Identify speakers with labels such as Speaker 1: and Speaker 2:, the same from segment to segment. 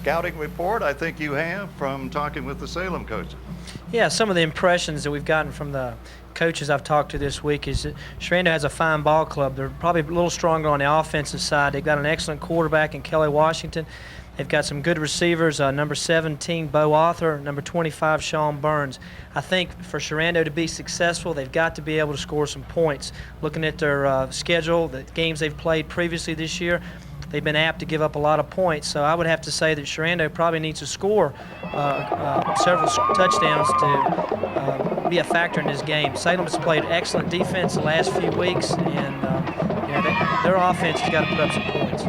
Speaker 1: scouting report I think you have from talking with the Salem coaches.
Speaker 2: Yeah, some of the impressions that we've gotten from the coaches I've talked to this week is that Sherando has a fine ball club. They're probably a little stronger on the offensive side. They've got an excellent quarterback in Kelly Washington. They've got some good receivers, number 17, Bo Arthur, number 25, Sean Burns. I think for Sherando to be successful, they've got to be able to score some points. Looking at their schedule, the games they've played previously this year, they've been apt to give up a lot of points. So I would have to say that Sherando probably needs to score several touchdowns to be a factor in this game. Salem has played excellent defense the last few weeks, and their offense has got to put up some points.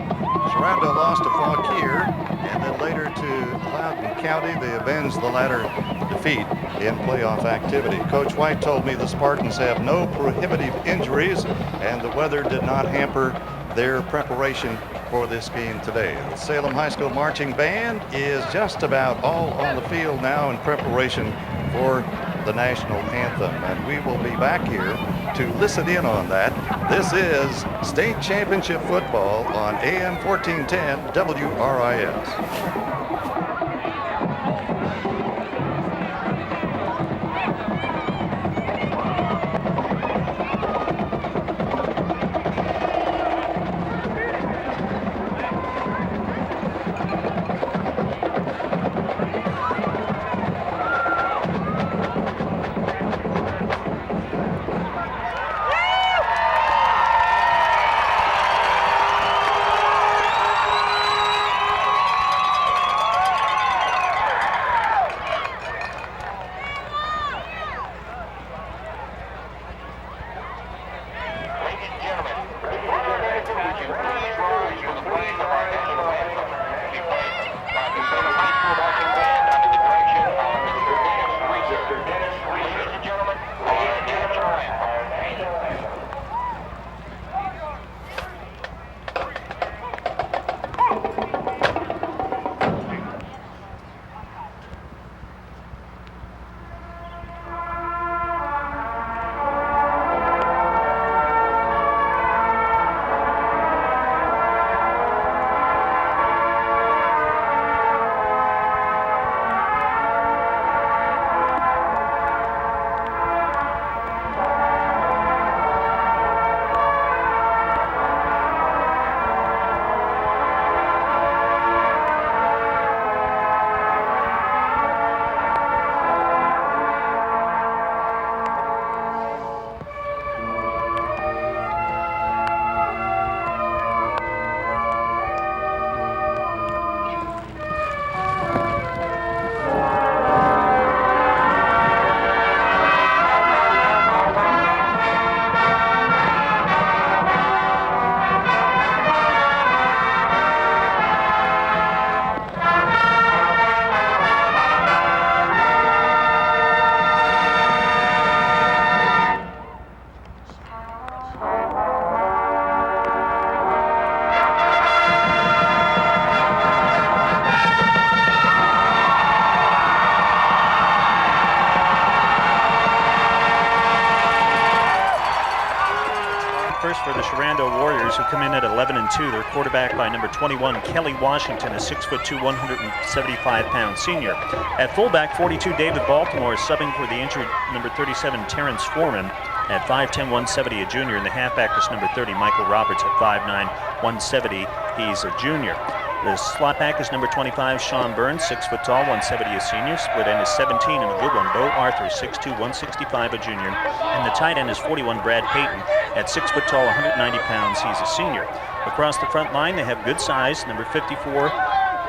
Speaker 1: Sherando lost to Fauquier and then later to Loudoun County. They avenged the latter defeat in playoff activity. Coach White told me the Spartans have no prohibitive injuries and the weather did not hamper their preparation for this game today. The Salem High School Marching Band is just about all on the field now in preparation for the national anthem, and we will be back here to listen in on that. This is State Championship Football on AM 1410 WRIS.
Speaker 3: For the Sherando Warriors, who come in at 11-2. Their quarterback by number 21, Kelly Washington, a 6'2", 175-pound senior. At fullback, 42, David Baltimore, is subbing for the injured number 37, Terrence Foreman. At 5'10", 170, a junior. And the halfback is number 30, Michael Roberts, at 5'9", 170. He's a junior. The slot back is number 25, Sean Burns, 6 foot tall, 170, a senior. Split end is 17 and a good one. Bo Arthur, 6'2", 165, a junior. And the tight end is 41, Brad Payton, at 6 foot tall, 190 pounds. He's a senior. Across the front line, they have good size. Number 54,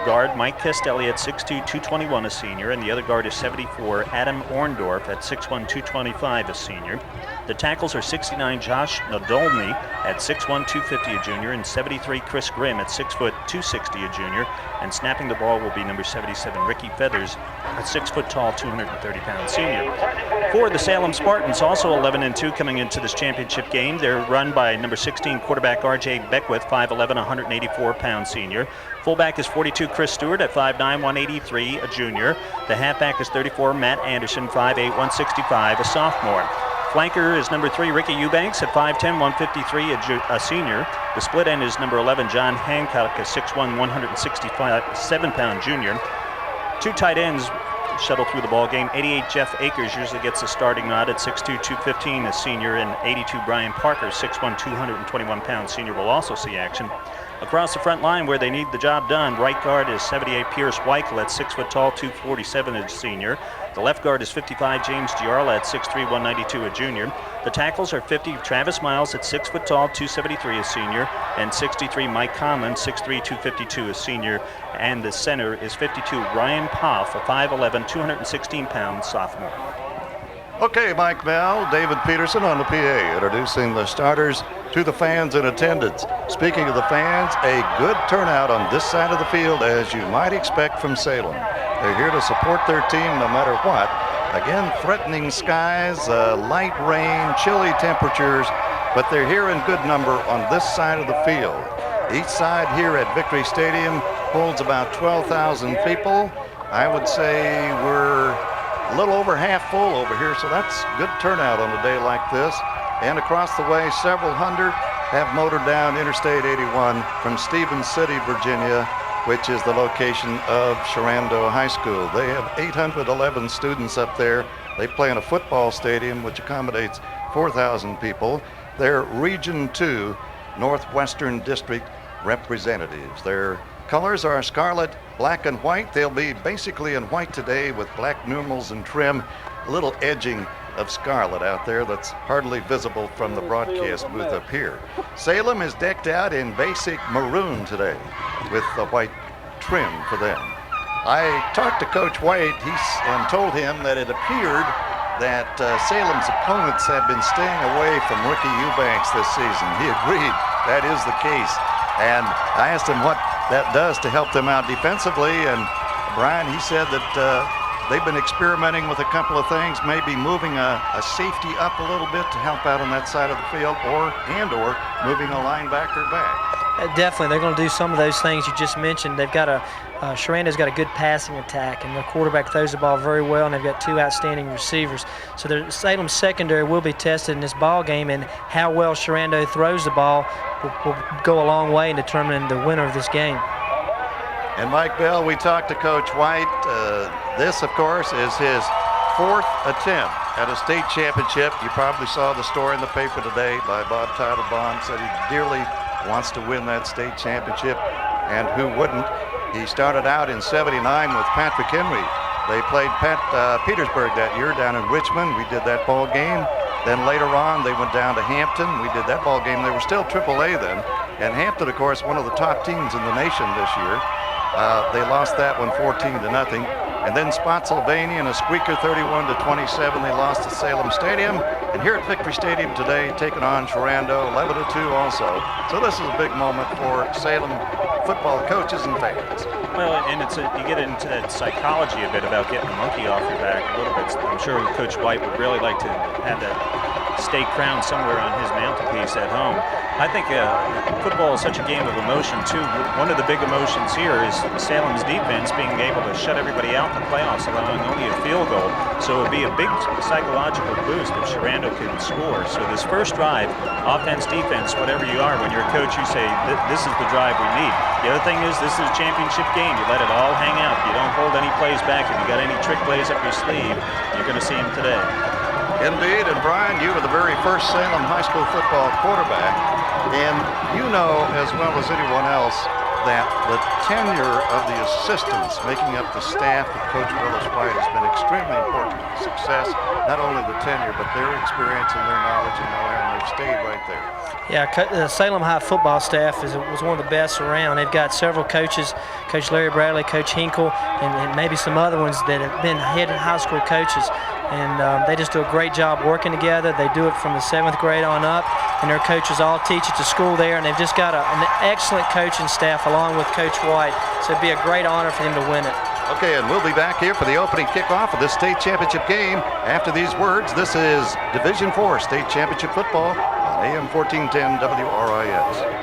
Speaker 3: guard Mike Castelli at 6'2", 221, a senior. And the other guard is 74, Adam Orndorff, at 6'1", 225, a senior. The tackles are 69, Josh Nadolny at 6'1", 250, a junior, and 73, Chris Grimm at 6 foot, 260, a junior. And snapping the ball will be number 77, Ricky Feathers, at 6 foot tall, 230-pound senior. For the Salem Spartans, also 11-2 coming into this championship game. They're run by number 16 quarterback R.J. Beckwith, 5'11", 184-pound senior. Fullback is 42, Chris Stewart at 5'9", 183, a junior. The halfback is 34, Matt Anderson, 5'8", 165, a sophomore. flanker is number 3, Ricky Eubanks at 5'10", 153, a senior. The split end is number 11, John Hancock, a 6'1", 167-pound junior. 2 tight ends shuttle through the ball game. 88 Jeff Akers usually gets the starting nod at 6'2", 215, a senior, and 82 Brian Parker, 6'1", 221-pound senior, will also see action. Across the front line where they need the job done, right guard is 78 Pierce Weichel at 6 foot tall, 247, a senior. The left guard is 55 James Giarla at 6'3", 192, a junior. The tackles are 50 Travis Miles at 6 foot tall, 273, a senior, and 63 Mike Conlon, 6'3", 252, a senior. And the center is 52 Ryan Poff, a 5'11", 216-pound sophomore.
Speaker 1: Okay, Mike Bell, David Peterson on the PA, introducing the starters to the fans in attendance. Speaking of the fans, a good turnout on this side of the field, as you might expect from Salem. They're here to support their team no matter what. Again, threatening skies, light rain, chilly temperatures, but they're here in good number on this side of the field. Each side here at Victory Stadium holds about 12,000 people. I would say we're a little over half full over here, so that's good turnout on a day like this. And across the way, several hundred have motored down Interstate 81 from Stevens City, Virginia, which is the location of Sherando High School. They have 811 students up there. They play in a football stadium which accommodates 4,000 people. They're Region 2 Northwestern District representatives. Their colors are scarlet, black, and white. They'll be basically in white today with black numerals and trim, a little edging of scarlet out there that's hardly visible from the broadcast booth up here. Salem is decked out in basic maroon today with the white trim for them. I talked to Coach White and told him that it appeared that Salem's opponents have been staying away from Ricky Eubanks this season. He agreed that is the case. And I asked him what that does to help them out defensively, and Brian, he said that they've been experimenting with a couple of things, maybe moving a safety up a little bit to help out on that side of the field, or moving a linebacker back.
Speaker 2: Definitely, they're going to do some of those things you just mentioned. They've got Sherando's got a good passing attack, and their quarterback throws the ball very well, and they've got 2 outstanding receivers. So the Salem secondary will be tested in this ball game, and how well Sherando throws the ball will go a long way in determining the winner of this game.
Speaker 1: And Mike Bell, we talked to Coach White. This, of course, is his 4th attempt at a state championship. You probably saw the story in the paper today by Bob Titlebaum. Said he dearly wants to win that state championship, and who wouldn't? He started out in '79 with Patrick Henry. They played Petersburg that year down in Richmond. We did that ball game. Then later on, they went down to Hampton. We did that ball game. They were still AAA then. And Hampton, of course, one of the top teams in the nation this year. They lost that one 14-0. And then Spotsylvania in a squeaker 31-27. They lost to Salem Stadium. And here at Victory Stadium today, taking on Sherando 11-2 also. So this is a big moment for Salem football coaches and fans.
Speaker 3: Well, and you get into that psychology a bit about getting the monkey off your back a little bit. I'm sure Coach White would really like to have that state crown somewhere on his mantelpiece at home. I think football is such a game of emotion, too. One of the big emotions here is Salem's defense being able to shut everybody out in the playoffs, allowing only a field goal. So it would be a big psychological boost if Sherando could score. So this first drive, offense, defense, whatever you are, when you're a coach, you say, this is the drive we need. The other thing is, this is a championship game. You let it all hang out. You don't hold any plays back. If you got any trick plays up your sleeve, you're going to see them today.
Speaker 1: Indeed, and Brian, you were the very first Salem High School football quarterback, and you know as well as anyone else that the tenure of the assistants making up the staff of Coach Willis White has been extremely important to the success, not only the tenure, but their experience and their knowledge and know-how, and they've stayed right there.
Speaker 2: Yeah, the Salem High football staff was one of the best around. They've got several coaches, Coach Larry Bradley, Coach Hinkle, and maybe some other ones that have been head high school coaches. And they just do a great job working together. They do it from the 7th grade on up, and their coaches all teach at the school there, and they've just got an excellent coaching staff along with Coach White. So it'd be a great honor for them to win it.
Speaker 1: Okay, and we'll be back here for the opening kickoff of this state championship game. After these words, this is Division IV State Championship Football on AM 1410 WRIS.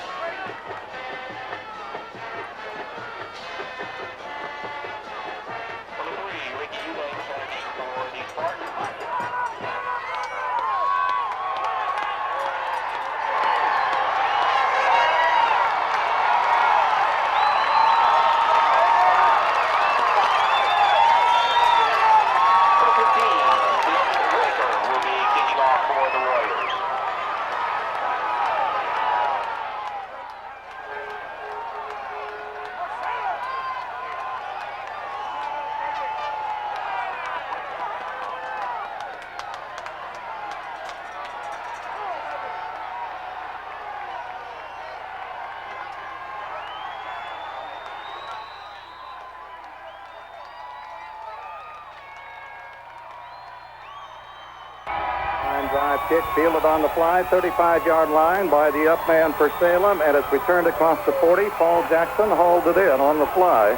Speaker 4: drive kick, fielded on the fly, 35-yard line by the up man for Salem, and it's returned across the 40. Paul Jackson hauled it in on the fly.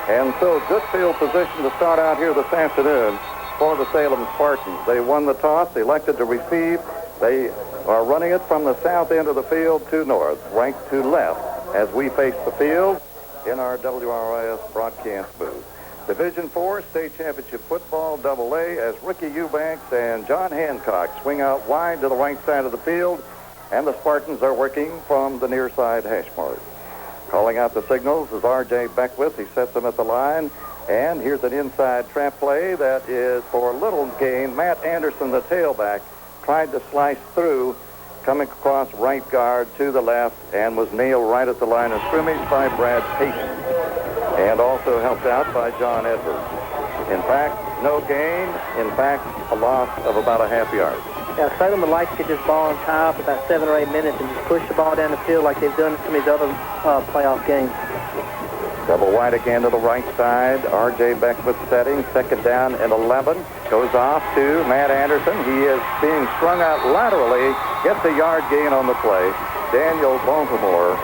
Speaker 4: And so good field position to start out here this afternoon for the Salem Spartans. They won the toss, elected to receive. They are running it from the south end of the field to north, right to left, as we face the field in our WRIS broadcast booth. Division 4 State Championship Football AA, as Ricky Eubanks and John Hancock swing out wide to the right side of the field, and the Spartans are working from the near side hash mark. Calling out the signals is R.J. Beckwith. He sets them at the line, and here's an inside trap play that is for little gain. Matt Anderson, the tailback, tried to slice through, coming across right guard to the left, and was nailed right at the line of scrimmage by Brad Payton, and also helped out by John Edwards. In fact, no gain. In fact, a loss of about a half yard.
Speaker 5: Yeah, Salem would like to get this ball on top about 7 or 8 minutes and just push the ball down the field like they've done in some of these other playoff games.
Speaker 4: Double wide again to the right side. R.J. Beckwith setting. Second down and 11. Goes off to Matt Anderson. He is being strung out laterally. Gets a yard gain on the play. Daniel Baltimore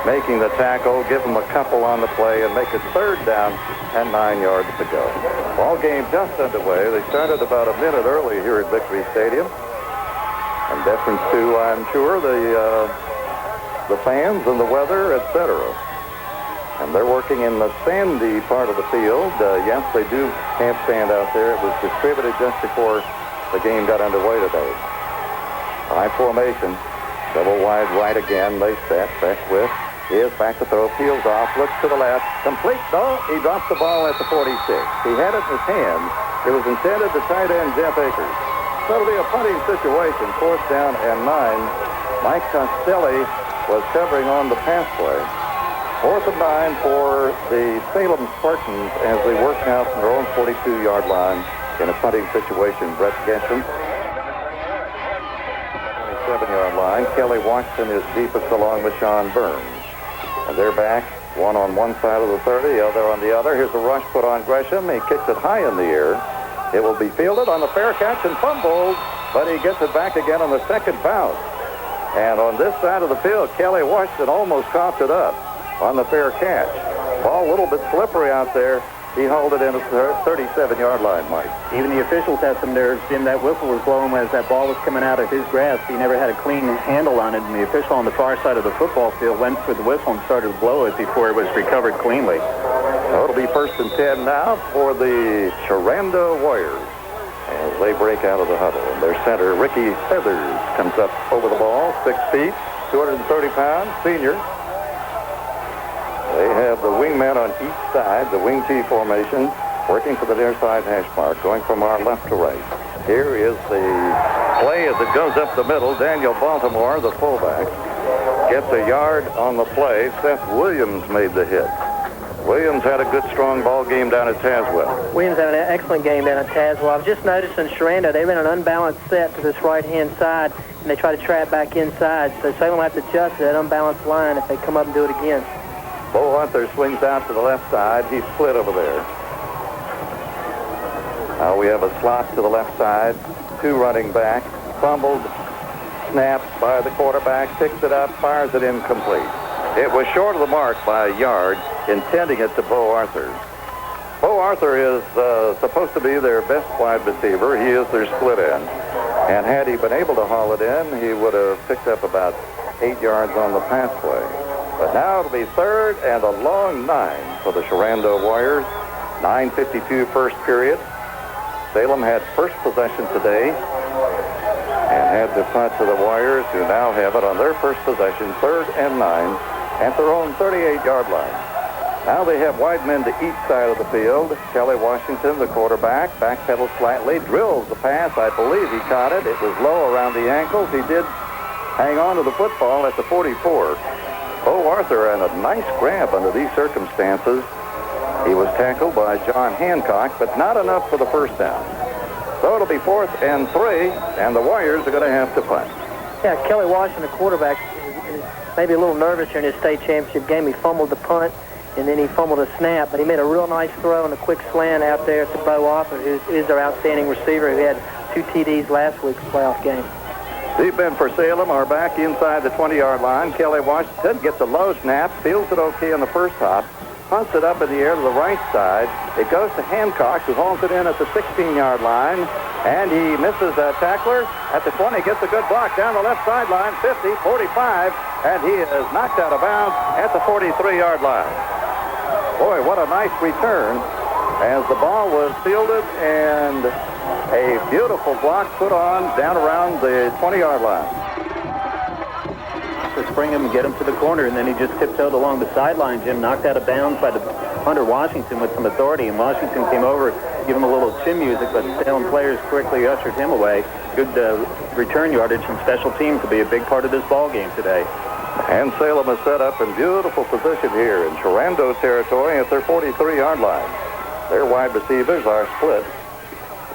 Speaker 4: making the tackle. Give him a couple on the play and make it third down and 9 yards to go. Ball game just underway. They started about a minute early here at Victory Stadium. In deference to, I'm sure, the fans and the weather, etc. And they're working in the sandy part of the field. Yes, they do have sand out there. It was distributed just before the game got underway today. High formation. Double wide right again. They set. Beckwith is back to throw. Peels off. Looks to the left. Complete. No, he drops the ball at the 46. He had it in his hand. It was intended to tight end Jeff Akers. So it'll be a punting situation. 4th down and 9. Mike Costelli was covering on the pass play. 4th and 9 for the Salem Spartans as they work now from their own 42-yard line in a punting situation. Brett Gesham, 27-yard line. Kelly Washington is deepest along with Sean Burns. And they're back, one on one side of the 30, the other on the other. Here's a rush put on Gresham. He kicks it high in the air. It will be fielded on the fair catch and fumbled, but he gets it back again on the second bounce. And on this side of the field, Kelly Washington almost coughed it up on the fair catch. Ball a little bit slippery out there. He hauled it in at the 37-yard line, Mike.
Speaker 6: Even the officials had some nerves, Jim. That whistle was blowing as that ball was coming out of his grasp. He never had a clean handle on it, and the official on the far side of the football field went for the whistle and started to blow it before it was recovered cleanly.
Speaker 4: So it'll be 1st and 10 now for the Sherando Warriors as they break out of the huddle. And their center, Ricky Feathers, comes up over the ball, 6 feet, 230 pounds, senior. They have the wingmen on each side, the wing T formation, working for the near side hash mark, going from our left to right. Here is the play as it goes up the middle. Daniel Baltimore, the fullback, gets a yard on the play. Seth Williams made the hit. Williams had a good, strong ball game down at Tazewell.
Speaker 5: Williams had an excellent game down at Tazewell. I've just noticed in Sherando, they ran an unbalanced set to this right-hand side, and they try to trap back inside. So Salem will have to adjust to that unbalanced line if they come up and do it again.
Speaker 4: Bo Arthur swings out to the left side. He's split over there. Now we have a slot to the left side. 2 running back. Fumbled. Snapped by the quarterback. Picks it up. Fires it incomplete. It was short of the mark by a yard, intending it to Bo Arthur. Bo Arthur is supposed to be their best wide receiver. He is their split end. And had he been able to haul it in, he would have picked up about 8 yards on the pass play. But now it'll be 3rd and a long 9 for the Sherando Warriors. 9:52 first period. Salem had first possession today and had to punt to the Warriors, who now have it on their first possession, 3rd and 9, at their own 38-yard line. Now they have wide men to each side of the field. Kelly Washington, the quarterback, backpedals slightly, drills the pass. I believe he caught it. It was low around the ankles. He did hang on to the football at the 44. Bo Arthur, and a nice grab under these circumstances. He was tackled by John Hancock, but not enough for the first down. So it'll be 4th and 3, and the Warriors are going to have to punt.
Speaker 5: Yeah, Kelly Washington, the quarterback, is maybe a little nervous here in his state championship game. He fumbled the punt, and then he fumbled a snap, but he made a real nice throw and a quick slant out there to Bo Arthur, who is their outstanding receiver, who had 2 TDs last week's playoff game.
Speaker 4: Deep in for Salem are back inside the 20-yard line. Kelly Washington gets a low snap, fields it okay on the first hop, punts it up in the air to the right side. It goes to Hancock, who hauls it in at the 16-yard line, and he misses a tackler at the 20, gets a good block down the left sideline, 50, 45, and he is knocked out of bounds at the 43-yard line. Boy, what a nice return as the ball was fielded and a beautiful block put on down around the 20-yard line.
Speaker 6: To spring him and get him to the corner, and then he just tiptoed along the sideline, Jim, knocked out of bounds by the punter Washington with some authority, and Washington came over, give him a little chin music, but Salem players quickly ushered him away. Good return yardage and special teams to be a big part of this ball game today.
Speaker 4: And Salem is set up in beautiful position here in Sherando territory at their 43-yard line. Their wide receivers are split.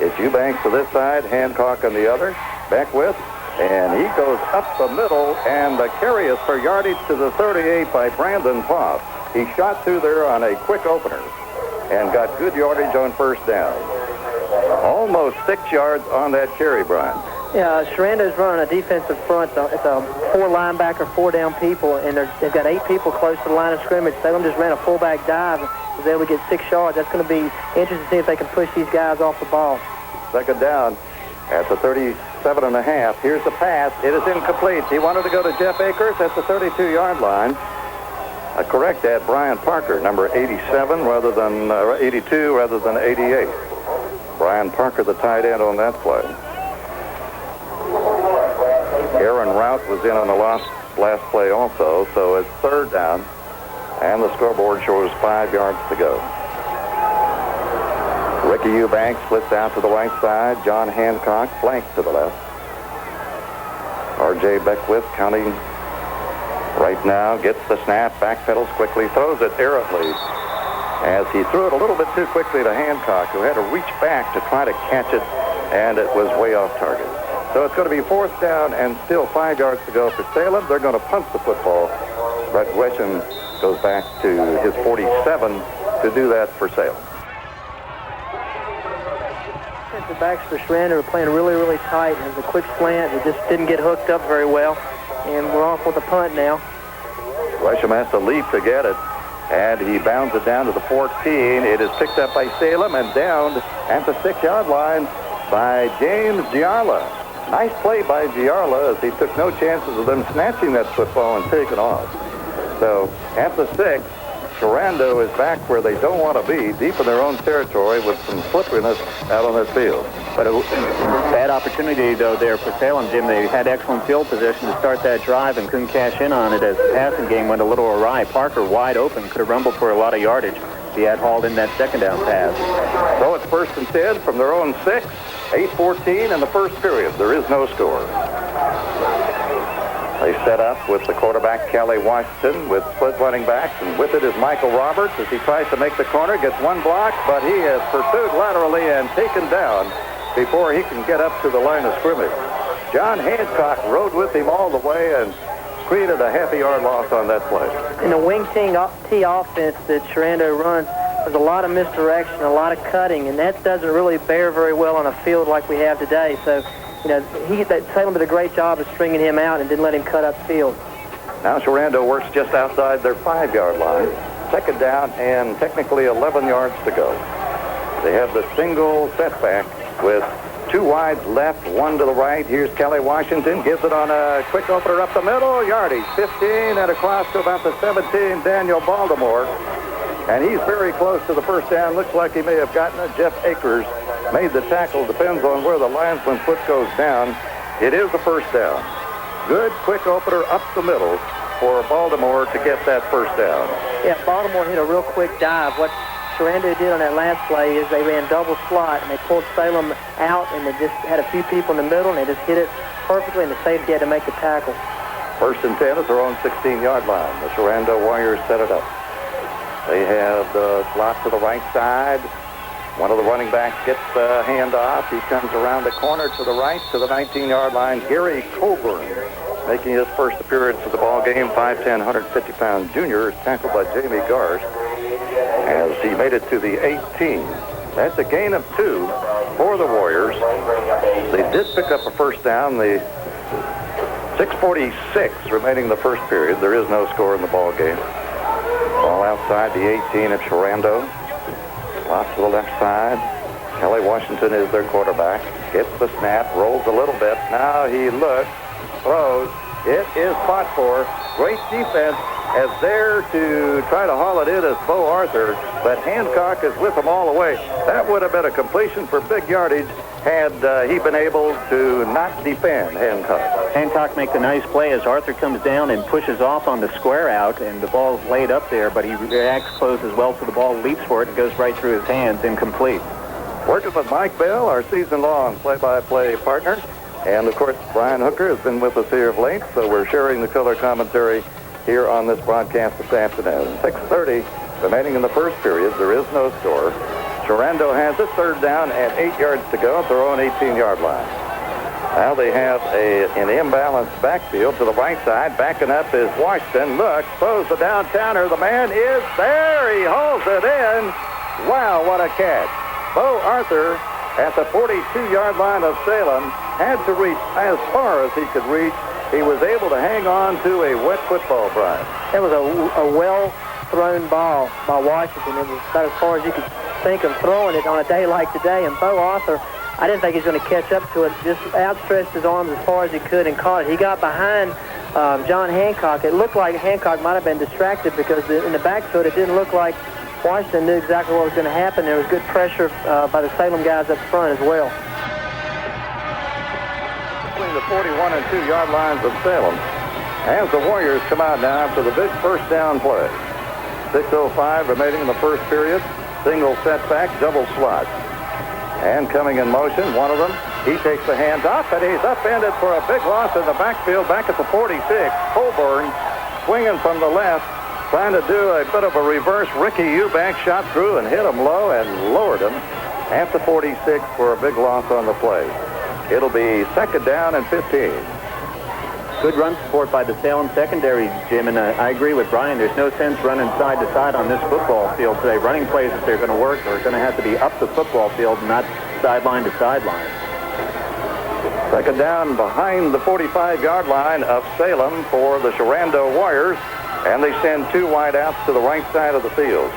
Speaker 4: It's Eubanks to this side, Hancock on the other, Beckwith, and he goes up the middle, and the carry is for yardage to the 38 by Brandon Poff. He shot through there on a quick opener and got good yardage on first down. Almost 6 yards on that carry, Brian.
Speaker 5: Yeah, Sherando's running a defensive front. It's a 4 linebacker, 4 down people, and they've got 8 people close to the line of scrimmage. Salem just ran a fullback dive and was able to get 6 yards. That's going to be interesting to see if they can push these guys off the ball.
Speaker 4: Second down at the 37.5. Here's the pass. It is incomplete. He wanted to go to Jeff Akers at the 32-yard line. A correct at Brian Parker, number 87 rather than 82 rather than 88. Brian Parker, the tight end on that play. Aaron Rout was in on the last play also, so it's third down, and the scoreboard shows 5 yards to go. Ricky Eubanks splits out to the right side. John Hancock flanks to the left. R.J. Beckwith counting right now, gets the snap, backpedals quickly, throws it errantly as he threw it a little bit too quickly to Hancock, who had to reach back to try to catch it, and it was way off target. So it's going to be 4th down and still 5 yards to go for Salem. They're going to punt the football. Brett Wesham goes back to his 47 to do that for Salem.
Speaker 5: The backs for Sherando are playing really, really tight. There's a quick slant. It just didn't get hooked up very well. And we're off with a punt now.
Speaker 4: Wesham has to leap to get it, and he bounds it down to the 14. It is picked up by Salem and downed at the 6-yard line by James Giarla. Nice play by Giarla as he took no chances of them snatching that football and taking off. So at the 6, Sherando is back where they don't want to be, deep in their own territory with some slipperiness out on this field.
Speaker 6: But a bad opportunity, though, there for Salem, Jim. They had excellent field position to start that drive and couldn't cash in on it as the passing game went a little awry. Parker wide open, could have rumbled for a lot of yardage if he had hauled in that second down pass.
Speaker 4: So it's 1st and 10 from their own 6, 8:14 in the first period. There is no score. They set up with the quarterback, Kelly Washington, with split running backs, and with it is Michael Roberts as he tries to make the corner, gets one block, but he is pursued laterally and taken down before he can get up to the line of scrimmage. John Hancock rode with him all the way and created a half-yard loss on that play.
Speaker 5: In the wing T offense that Sherando runs, there's a lot of misdirection, a lot of cutting, and that doesn't really bear very well on a field like we have today. So, you know, Salem did a great job of stringing him out and didn't let him cut upfield.
Speaker 4: Now Sherando works just outside their 5-yard line. Second down and technically 11 yards to go. They have the single setback with 2 wide left, 1 to the right. Here's Kelly Washington, gives it on a quick opener up the middle, yardage 15 and across to about the 17, Daniel Baltimore. And he's very close to the first down. Looks like he may have gotten it. Jeff Akers made the tackle. Depends on where the linesman's foot goes down. It is the first down. Good quick opener up the middle for Baltimore to get that first down.
Speaker 5: Yeah, Baltimore hit a real quick dive. What Sherando did on that last play is they ran double slot, and they pulled Salem out, and they just had a few people in the middle, and they just hit it perfectly, and the safety had to make the tackle.
Speaker 4: 1st and 10 at their own 16-yard line. The Sherando Warriors set it up. They have the slot to the right side. One of the running backs gets the handoff. He comes around the corner to the right to the 19-yard line. Gary Coburn, making his first appearance of the ball game, 5'10", 150-pound junior, is tackled by Jamie Garst as he made it to the 18. That's a gain of 2 for the Warriors. They did pick up a first down. The 6:46 remaining in the first period. There is no score in the ball game. Ball outside the 18 of Sherando. Off to the left side. Kelly Washington is their quarterback. Gets the snap, rolls a little bit. Now he looks, throws. It is fought for. Great defense as there to try to haul it in as Bo Arthur, but Hancock is with him all the way. That would have been a completion for big yardage had he been able to not defend Hancock.
Speaker 6: Hancock makes a nice play as Arthur comes down and pushes off on the square out, and the ball's laid up there, but he reacts close as well, so the ball leaps for it and goes right through his hands, incomplete.
Speaker 4: Working with Mike Bell, our season-long play-by-play partner. And, of course, Brian Hooker has been with us here of late, so we're sharing the color commentary here on this broadcast this afternoon. 6:30 remaining in the first period. There is no score. Sherando has it, third down at 8 yards to go at their own 18-yard line. Now they have an imbalanced backfield to the right side. Backing up is Washington. Look, throws the downtowner. The man is there. He hauls it in. Wow, what a catch. Bo Arthur at the 42-yard line of Salem had to reach as far as he could reach. He was able to hang on to a wet football, Brian.
Speaker 5: That was a well-thrown ball by Washington. It was about as far as you could think of throwing it on a day like today. And Bo Arthur, I didn't think he was going to catch up to it. Just outstretched his arms as far as he could and caught it. He got behind John Hancock. It looked like Hancock might have been distracted because in the backfield it didn't look like Washington knew exactly what was going to happen. There was good pressure by the Salem guys up front as well.
Speaker 4: Between the 41 and 2-yard lines of Salem, as the Warriors come out now after the big first down play. 6:05 remaining in the first period. Single setback, double slot. And coming in motion, one of them, he takes the hands off, and he's upended for a big loss in the backfield back at the 46. Colburn swinging from the left, trying to do a bit of a reverse Ricky Eubank, shot through and hit him low and lowered him at the 46 for a big loss on the play. It'll be second down and 15.
Speaker 6: Good run support by the Salem secondary, Jim, and I agree with Brian. There's no sense running side to side on this football field today. Running plays, if they're going to work, are going to have to be up the football field, not sideline to sideline.
Speaker 4: Second down behind the 45-yard line of Salem for the Sherando Warriors, and they send two wideouts to the right side of the field.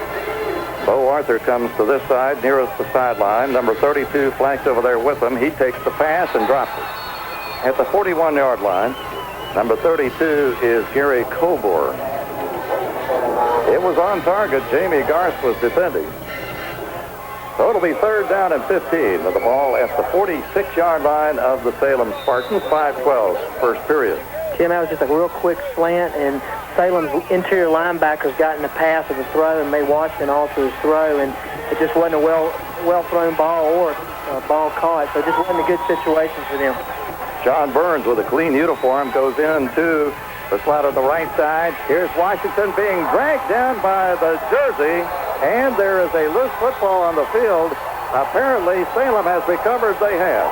Speaker 4: Bo Arthur comes to this side, nearest the sideline. Number 32 flanked over there with him. He takes the pass and drops it. At the 41-yard line, number 32 is Gary Coburn. It was on target. Jamie Garth was defending. So it'll be third down and 15 with the ball at the 46-yard line of the Salem Spartans. 5:12 first period.
Speaker 5: Jim, that was just a real quick slant, and Salem's interior linebackers got in the path of the throw and made Washington alter his throw, and it just wasn't a well-thrown ball or a ball caught, so it just wasn't a good situation for them.
Speaker 4: John Burns with a clean uniform goes into the slot on the right side. Here's Washington being dragged down by the jersey, and there is a loose football on the field. Apparently, Salem has recovered. They have.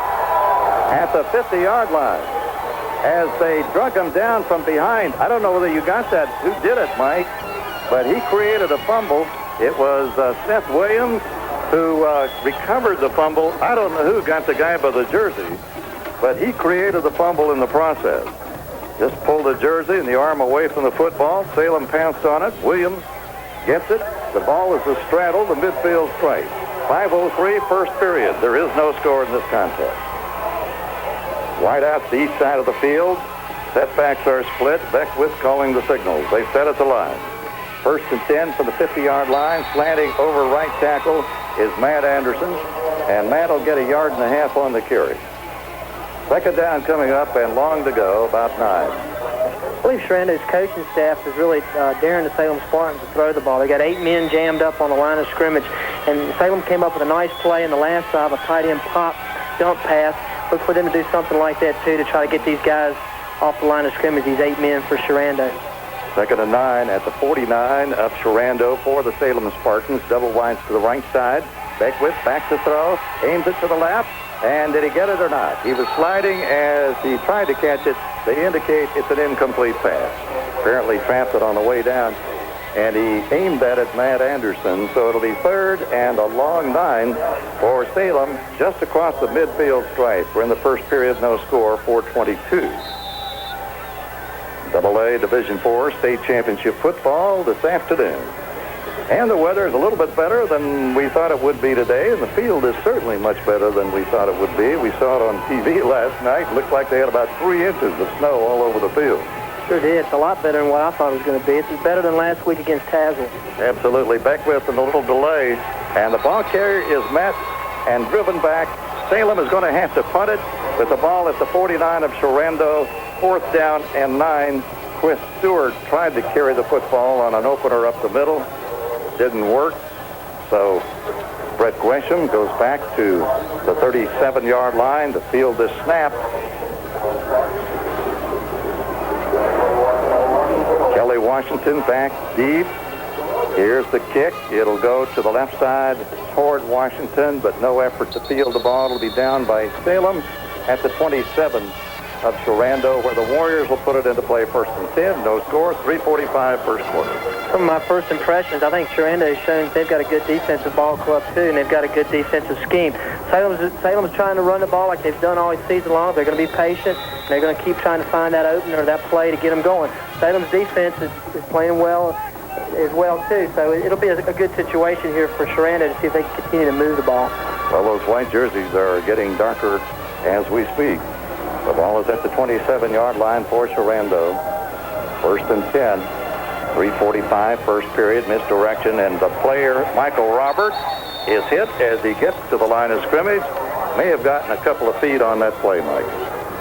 Speaker 4: At the 50-yard line, as they drug him down from behind. I don't know whether you got that. Who did it, Mike? But he created a fumble. It was Seth Williams who recovered the fumble. I don't know who got the guy by the jersey, but he created the fumble in the process. Just pulled the jersey and the arm away from the football. Salem pounced on it. Williams gets it. The ball is astraddled. The midfield strike. 5:03 first period. There is no score in this contest. Wide out to the east side of the field. Setbacks are split. Beckwith calling the signals. They set at the line. First and 10 for the 50-yard line. Slanting over right tackle is Matt Anderson. And Matt will get 1.5 yards on the carry. Second down coming up and long to go, about 9.
Speaker 5: I believe Sherando's coaching staff is really daring the Salem Spartans to throw the ball. They got 8 men jammed up on the line of scrimmage, and Salem came up with a nice play in the last drive, a tight end pop dump pass. Look for them to do something like that, too, to try to get these guys off the line of scrimmage, these 8 men for Sherando.
Speaker 4: Second and 9 at the 49 of Sherando for the Salem Spartans. Double wides to the right side. Beckwith back to throw, aims it to the left, and did he get it or not? He was sliding as he tried to catch it. They indicate it's an incomplete pass. Apparently trapped it on the way down. and he aimed that at Matt Anderson. So it'll be third and a long 9 for Salem, just across the midfield stripe. We're in the first period, no score, 4:22. AA Division IV State Championship football this afternoon. And the weather is a little bit better than we thought it would be today, and the field is certainly much better than we thought it would be. We saw it on TV last night. It looked like they had about 3 inches of snow all over the field.
Speaker 5: Sure did. It's a lot better than what I thought it was going to be. It's better than last week against Tazewell.
Speaker 4: Absolutely. Beckwith and a little delay, and the ball carrier is met and driven back. Salem is going to have to punt it with the ball at the 49 of Sherando. 4th down and 9. Chris Stewart tried to carry the football on an opener up the middle. Didn't work. So Brett Gresham goes back to the 37-yard line to field this snap. Kelly Washington back deep. Here's the kick. It'll go to the left side toward Washington, but no effort to field the ball. It'll be down by Salem at the 27 of Sherando, where the Warriors will put it into play 1st and 10. No score, 3:45 first quarter.
Speaker 5: Some of my first impressions, I think Sherando has shown they've got a good defensive ball club, too, and they've got a good defensive scheme. Salem's trying to run the ball like they've done all season long. They're going to be patient, and they're going to keep trying to find that opener or that play to get them going. Salem's defense is playing well as well, too, so it'll be a good situation here for Sherando to see if they can continue to move the ball.
Speaker 4: Well, those white jerseys are getting darker as we speak. The ball is at the 27-yard line for Sherando. 1st and 10. 3:45 first period, misdirection, and the player, Michael Roberts, is hit as he gets to the line of scrimmage. May have gotten a couple of feet on that play, Mike.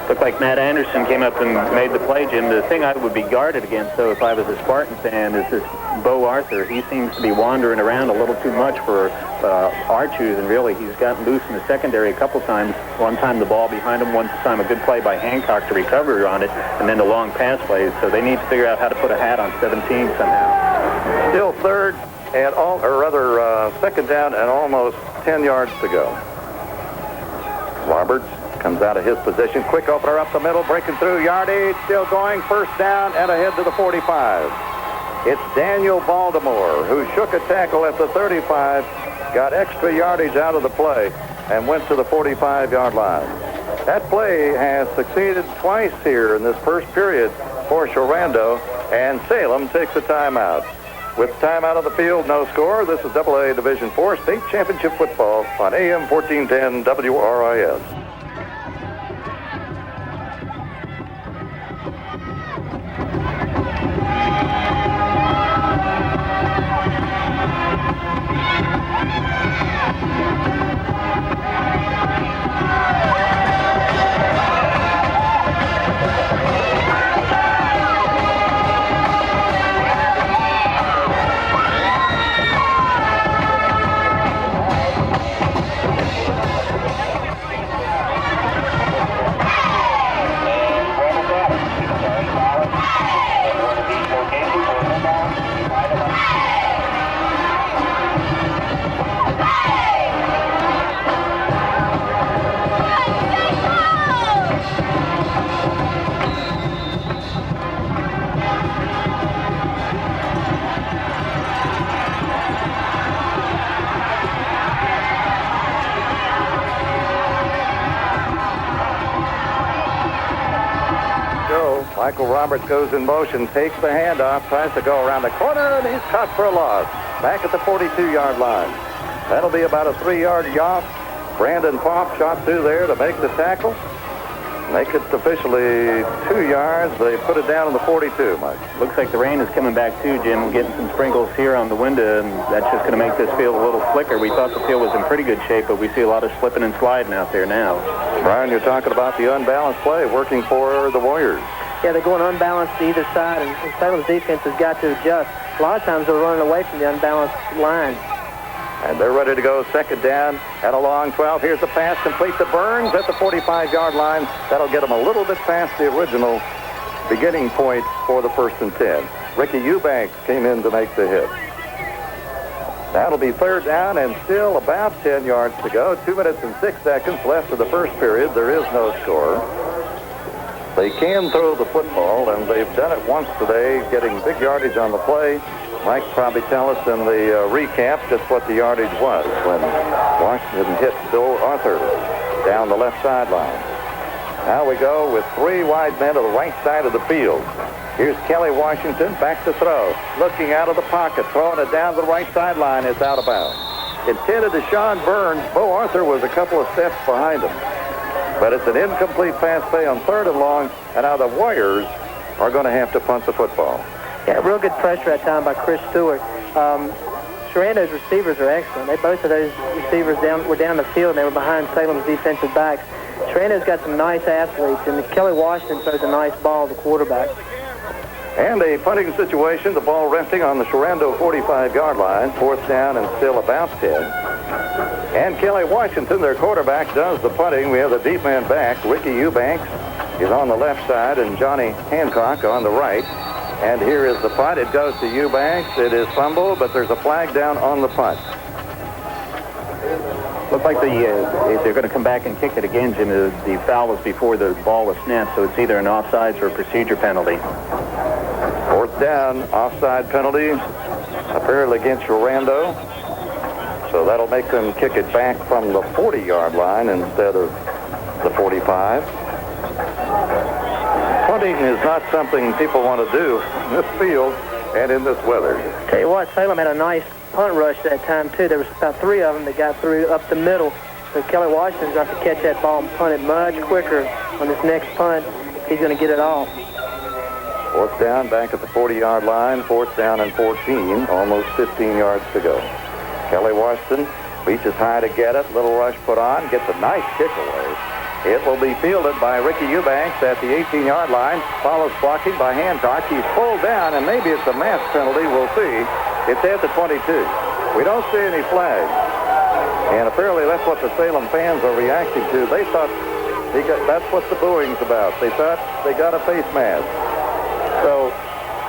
Speaker 6: Looked like Matt Anderson came up and made the play, Jim. The thing I would be guarded against, though, if I was a Spartan fan, is this Bo Arthur. He seems to be wandering around a little too much for our choosing, really. He's gotten loose in the secondary a couple times. One time the ball behind him, one time a good play by Hancock to recover on it, and then the long pass plays. So they need to figure out how to put a hat on 17 somehow.
Speaker 4: Still third and second down and almost 10 yards to go. Roberts comes out of his position. Quick opener up the middle, breaking through. Yardage still going. 1st down and ahead to the 45. It's Daniel Baltimore who shook a tackle at the 35, got extra yardage out of the play, and went to the 45-yard line. That play has succeeded twice here in this first period for Sherando, and Salem takes a timeout. With timeout on the field, no score. This is AA Division IV State Championship football on AM 1410 WRIS. Michael Roberts goes in motion, takes the handoff, tries to go around the corner, and he's caught for a loss. Back at the 42-yard line. That'll be about a 3-yard yacht. Brandon Popp shot through there to make the tackle. Make it officially 2 yards. They put it down on the 42, Mike.
Speaker 6: Looks like the rain is coming back too, Jim. We're getting some sprinkles here on the window, and that's just going to make this field a little slicker. We thought the field was in pretty good shape, but we see a lot of slipping and sliding out there now.
Speaker 4: Brian, you're talking about the unbalanced play working for the Warriors.
Speaker 5: Yeah, they're going unbalanced to either side, and Salem's defense has got to adjust. A lot of times they're running away from the unbalanced line.
Speaker 4: And they're ready to go. Second down at a long 12. Here's the pass complete to Burns at the 45-yard line. That'll get them a little bit past the original beginning point for the 1st and 10. Ricky Eubanks came in to make the hit. That'll be third down and still about 10 yards to go. 2 minutes and 6 seconds left of the first period. There is no score. They can throw the football, and they've done it once today, getting big yardage on the play. Mike probably tell us in the recap just what the yardage was when Washington hit Bill Arthur down the left sideline. Now we go with 3 wide men to the right side of the field. Here's Kelly Washington back to throw. Looking out of the pocket, throwing it down the right sideline. It's out of bounds. Intended to Sean Burns. Bo Arthur was a couple of steps behind him. But it's an incomplete pass play on 3rd and long, and now the Warriors are going to have to punt the football.
Speaker 5: Yeah, real good pressure that time by Chris Stewart. Sherando's receivers are excellent. Both of those receivers were down the field, and they were behind Salem's defensive backs. Sherando's got some nice athletes, and Kelly Washington throws a nice ball to the quarterback.
Speaker 4: And a punting situation, the ball resting on the Sherando 45-yard line, 4th down and still about 10. And Kelly Washington, their quarterback, does the punting. We have the deep man back. Ricky Eubanks is on the left side and Johnny Hancock on the right. And here is the punt. It goes to Eubanks. It is fumble, but there's a flag down on the punt.
Speaker 6: Looks like they're going to come back and kick it again, Jim. The foul was before the ball was snapped, so it's either an offsides or a procedure penalty.
Speaker 4: 4th down, offside penalty, apparently against Sherando. So that'll make them kick it back from the 40-yard line instead of the 45. Punting is not something people want to do in this field and in this weather.
Speaker 5: Tell you what, Salem had a nice punt rush that time, too. There was about 3 of them that got through up the middle. So Kelly Washington's going to have to catch that ball and punt it much quicker on this next punt. He's going to get it off.
Speaker 4: 4th down, back at the 40-yard line. 4th down and 14, almost 15 yards to go. Kelly Washington reaches high to get it. Little rush put on. Gets a nice kick away. It will be fielded by Ricky Eubanks at the 18-yard line. Follows blocking by Hancock. He's pulled down, and maybe it's a mask penalty. We'll see. It's at the 22. We don't see any flags. And apparently that's what the Salem fans are reacting to. They thought that's what the booing's about. They thought they got a face mask. So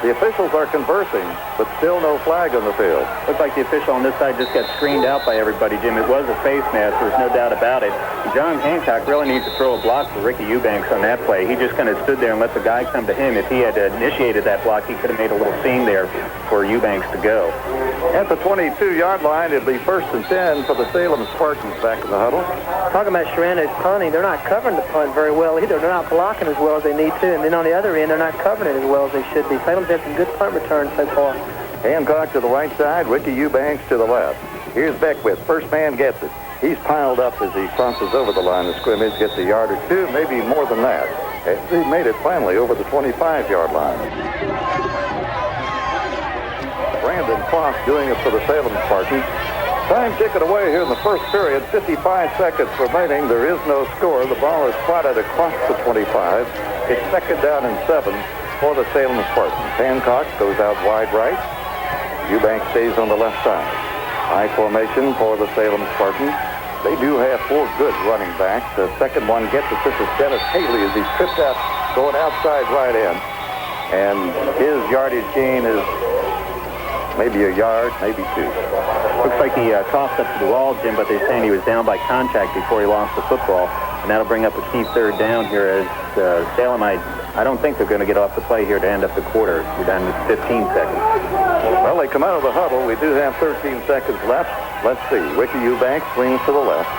Speaker 4: the officials are conversing, but still no flag on the field.
Speaker 6: Looks like the official on this side just got screened out by everybody, Jim. It was a face mask. There's no doubt about it. John Hancock really needs to throw a block for Ricky Eubanks on that play. He just kind of stood there and let the guy come to him. If he had initiated that block, he could have made a little seam there for Eubanks to go.
Speaker 4: At the 22-yard line, it'll be 1st and 10 for the Salem Spartans back in the huddle.
Speaker 5: Talking about Sherando's punting, they're not covering the punt very well either. They're not blocking as well as they need to. And then on the other end, they're not covering it as well as they should be. Salem's had some good punt returns so far.
Speaker 4: Hancock to the right side, Ricky Eubanks to the left. Here's Beckwith. First man gets it. He's piled up as he crosses over the line of scrimmage, gets a yard or two, maybe more than that. He made it finally over the 25-yard line. Brandon Foss doing it for the Salem Spartans. Time ticking away here in the first period. 55 seconds remaining. There is no score. The ball is spotted across the 25. It's 2nd down and 7 for the Salem Spartans. Hancock goes out wide right. Eubanks stays on the left side. High formation for the Salem Spartans. They do have 4 good running backs. The second one gets it. This is Dennis Haley as he's tripped out, going outside right in. And his yardage gain is maybe a yard, maybe 2.
Speaker 6: Looks like he tossed up to the wall, Jim, but they're saying he was down by contact before he lost the football. And that'll bring up a key 3rd down here as Salem, I don't think they're going to get off the play here to end up the quarter. We're down to 15 seconds.
Speaker 4: Well, they come out of the huddle. We do have 13 seconds left. Let's see. Ricky Eubanks swings to the left.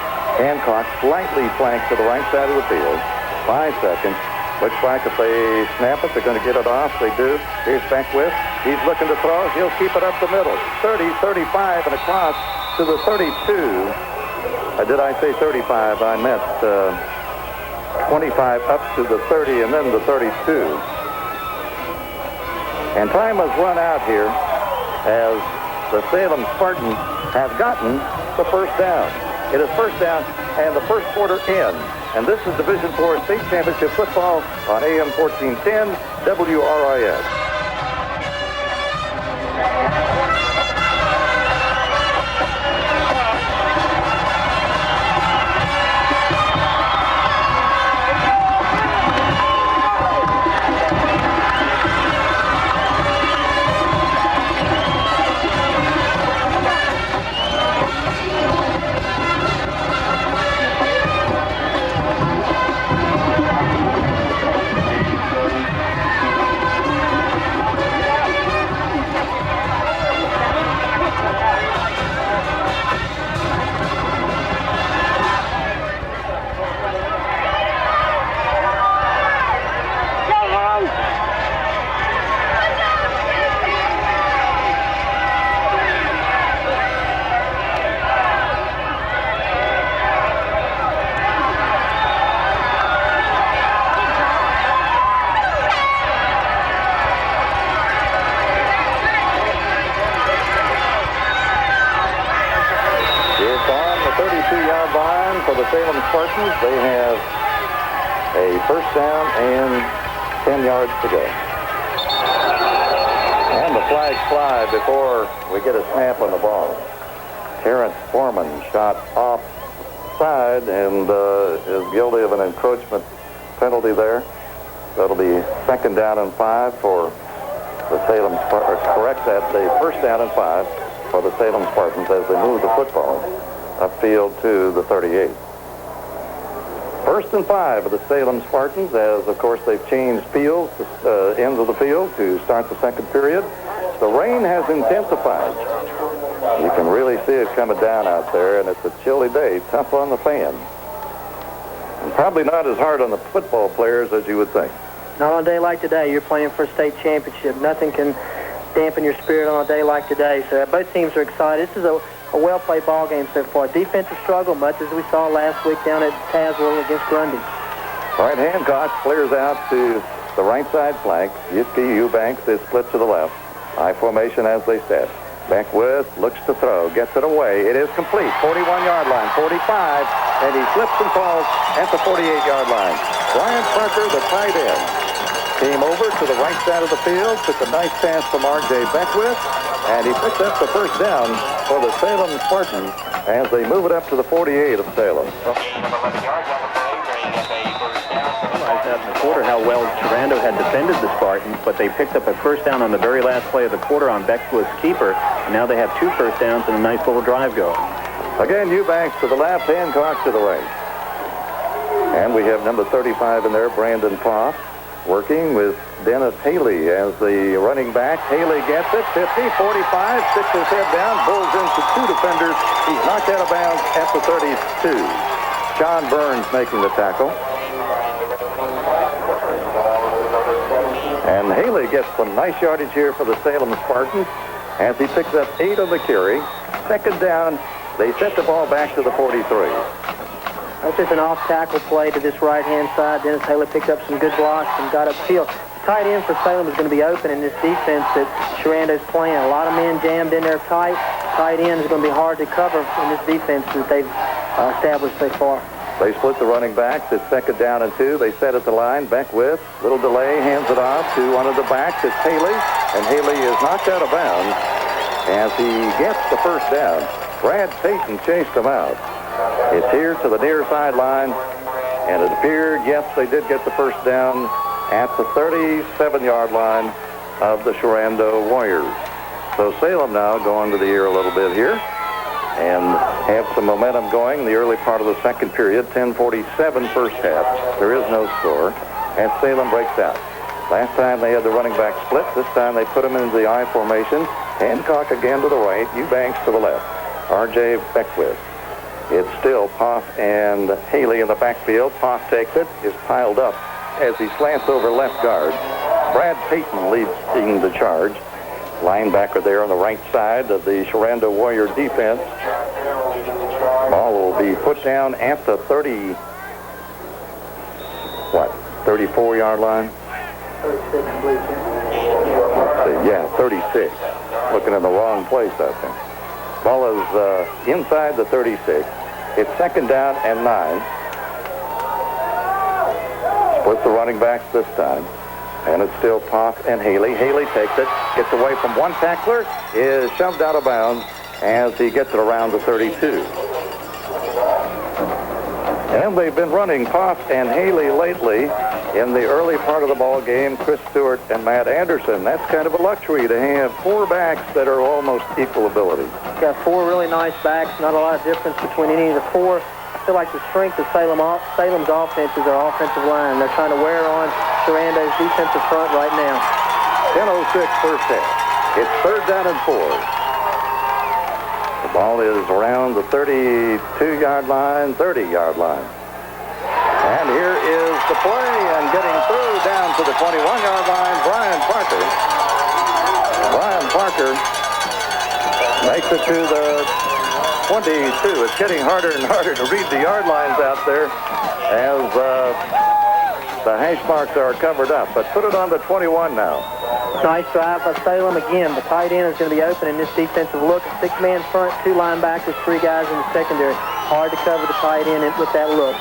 Speaker 4: Hancock slightly flanks to the right side of the field. 5 seconds. Looks like if they snap it, they're going to get it off. They do. Here's Beckwith. He's looking to throw. He'll keep it up the middle. 30, 35, and across to the 32. Did I say 35? I meant 25 up to the 30 and then the 32. And time has run out here as the Salem Spartans have gotten the 1st down. It is 1st down and the first quarter in. And this is Division IV State Championship football on AM 1410 WRIS. 32-yard line for the Salem Spartans. They have a first down and 10 yards to go. And the flags fly before we get a snap on the ball. Terrence Foreman shot offside and is guilty of an encroachment penalty there. That'll be second down and 5 for the Salem Spartans. Correct that, the first down and 5 for the Salem Spartans as they move the football upfield to the 38. First and 5 of the Salem Spartans, as of course they've changed fields, ends of the field to start the second period. The rain has intensified. You can really see it coming down out there, and it's a chilly day, tough on the fan. And probably not as hard on the football players as you would think.
Speaker 5: Not on a day like today. You're playing for a state championship. Nothing can dampen your spirit on a day like today. So both teams are excited. This is a well-played ball game so far. Defensive struggle, much as we saw last week down at Tazewell against Grundy.
Speaker 4: All right, Hancock clears out to the right side flank. Yitzke Eubanks is split to the left. I formation as they set. Beckwith looks to throw, gets it away. It is complete. 41-yard line, 45, and he slips and falls at the 48-yard line. Brian Parker, the tight end, came over to the right side of the field, took a nice pass from R.J. Beckwith, and he picked up the first down for the Salem Spartans as they move it up to the 48 of Salem.
Speaker 6: Realized out in the quarter how well Sherando had defended the Spartans, but they picked up a first down on the very last play of the quarter on Beckwith's keeper, and now they have 2 first downs and a nice little drive going.
Speaker 4: Again, Eubanks to the left, Hancock to the right. And we have number 35 in there, Brandon Poff, working with Dennis Haley as the running back. Haley gets it, 50, 45, sticks his head down, bulls into 2 defenders. He's knocked out of bounds at the 32. Sean Burns making the tackle. And Haley gets some nice yardage here for the Salem Spartans as he picks up 8 on the carry. Second down, they set the ball back to the 43.
Speaker 5: That's just an off-tackle play to this right-hand side. Dennis Haley picked up some good blocks and got upfield. The tight end for Salem is going to be open in this defense that Sherando's playing. A lot of men jammed in there tight. Tight end is going to be hard to cover in this defense that they've established so far.
Speaker 4: They split the running backs. It's second down and 2. They set at the line. Beckwith, little delay, hands it off to one of the backs. It's Haley, and Haley is knocked out of bounds as he gets the first down. Brad Payton chased him out. It's here to the near sideline, and it appeared, yes, they did get the first down at the 37-yard line of the Sherando Warriors. So Salem now going to the ear a little bit here and have some momentum going in the early part of the second period. 10:47 first half. There is no score as Salem breaks out. Last time they had the running back split. This time they put him into the I formation. Hancock again to the right. Eubanks to the left. R.J. Beckwith. It's still Poff and Haley in the backfield. Poff takes it, is piled up as he slants over left guard. Brad Payton leading the charge. Linebacker there on the right side of the Sherando Warrior defense. Ball will be put down at the 34-yard line?
Speaker 5: 36, I believe.
Speaker 4: Let's see, yeah, 36. Looking in the wrong place, I think. Ball is inside the 36. It's second down and 9. Split the running backs this time. And it's still Poff and Haley. Haley takes it, gets away from one tackler, is shoved out of bounds as he gets it around the 32. And they've been running Poff and Haley lately in the early part of the ball game. Chris Stewart and Matt Anderson. That's kind of a luxury to have 4 backs that are almost equal ability.
Speaker 5: Got 4 really nice backs. Not a lot of difference between any of the 4. I feel like the strength of Salem's offense is their offensive line. They're trying to wear on Sherando's defensive front right now.
Speaker 4: 10:06 first half. It's third down and 4. The ball is around the 32-yard line, 30-yard line. And here is the play, and getting through down to the 21-yard line, Brian Parker. Brian Parker makes it to the 22. It's getting harder and harder to read the yard lines out there as the hash marks are covered up. But put it on the 21 now.
Speaker 5: Nice drive by Salem again. The tight end is going to be open in this defensive look. 6-man front, 2 linebackers, 3 guys in the secondary. Hard to cover the tight end with that look.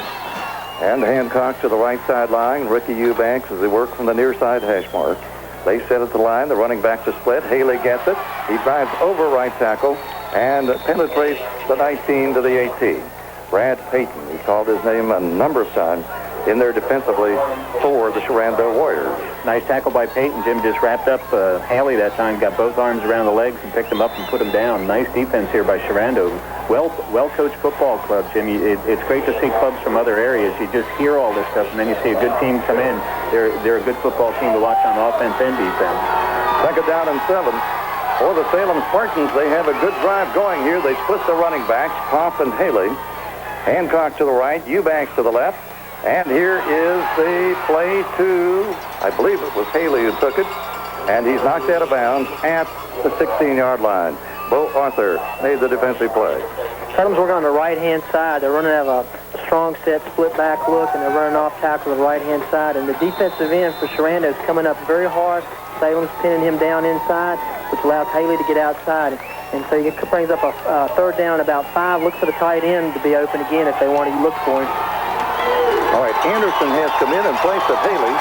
Speaker 4: And Hancock to the right sideline. Ricky Eubanks as they work from the near side hash mark. They set at the line. The running back to split. Haley gets it. He drives over right tackle and penetrates the 19 to the 18. Brad Payton, he called his name a number of times in there defensively for the Sherando Warriors.
Speaker 6: Nice tackle by Payton. Jim just wrapped up Haley that time, got both arms around the legs and picked him up and put him down. Nice defense here by Sherando. Well-coached football club, Jim. It's great to see clubs from other areas. You just hear all this stuff, and then you see a good team come in. They're a good football team to watch on offense and defense.
Speaker 4: Second down and 7. For the Salem Spartans, they have a good drive going here. They split the running backs, Kopp and Haley. Hancock to the right, Eubanks to the left. And here is the play to, I believe it was Haley who took it. And he's knocked out of bounds at the 16-yard line. Bo Arthur made the defensive play.
Speaker 5: Salem's working on the right-hand side. They're running out of a strong set, split-back look, and they're running off tackle to the right-hand side. And the defensive end for Sherando is coming up very hard. Salem's pinning him down inside, which allows Haley to get outside. And so it brings up a third down about 5. Look for the tight end to be open again if they want to look for him.
Speaker 4: All right, Anderson has come in place of Haley.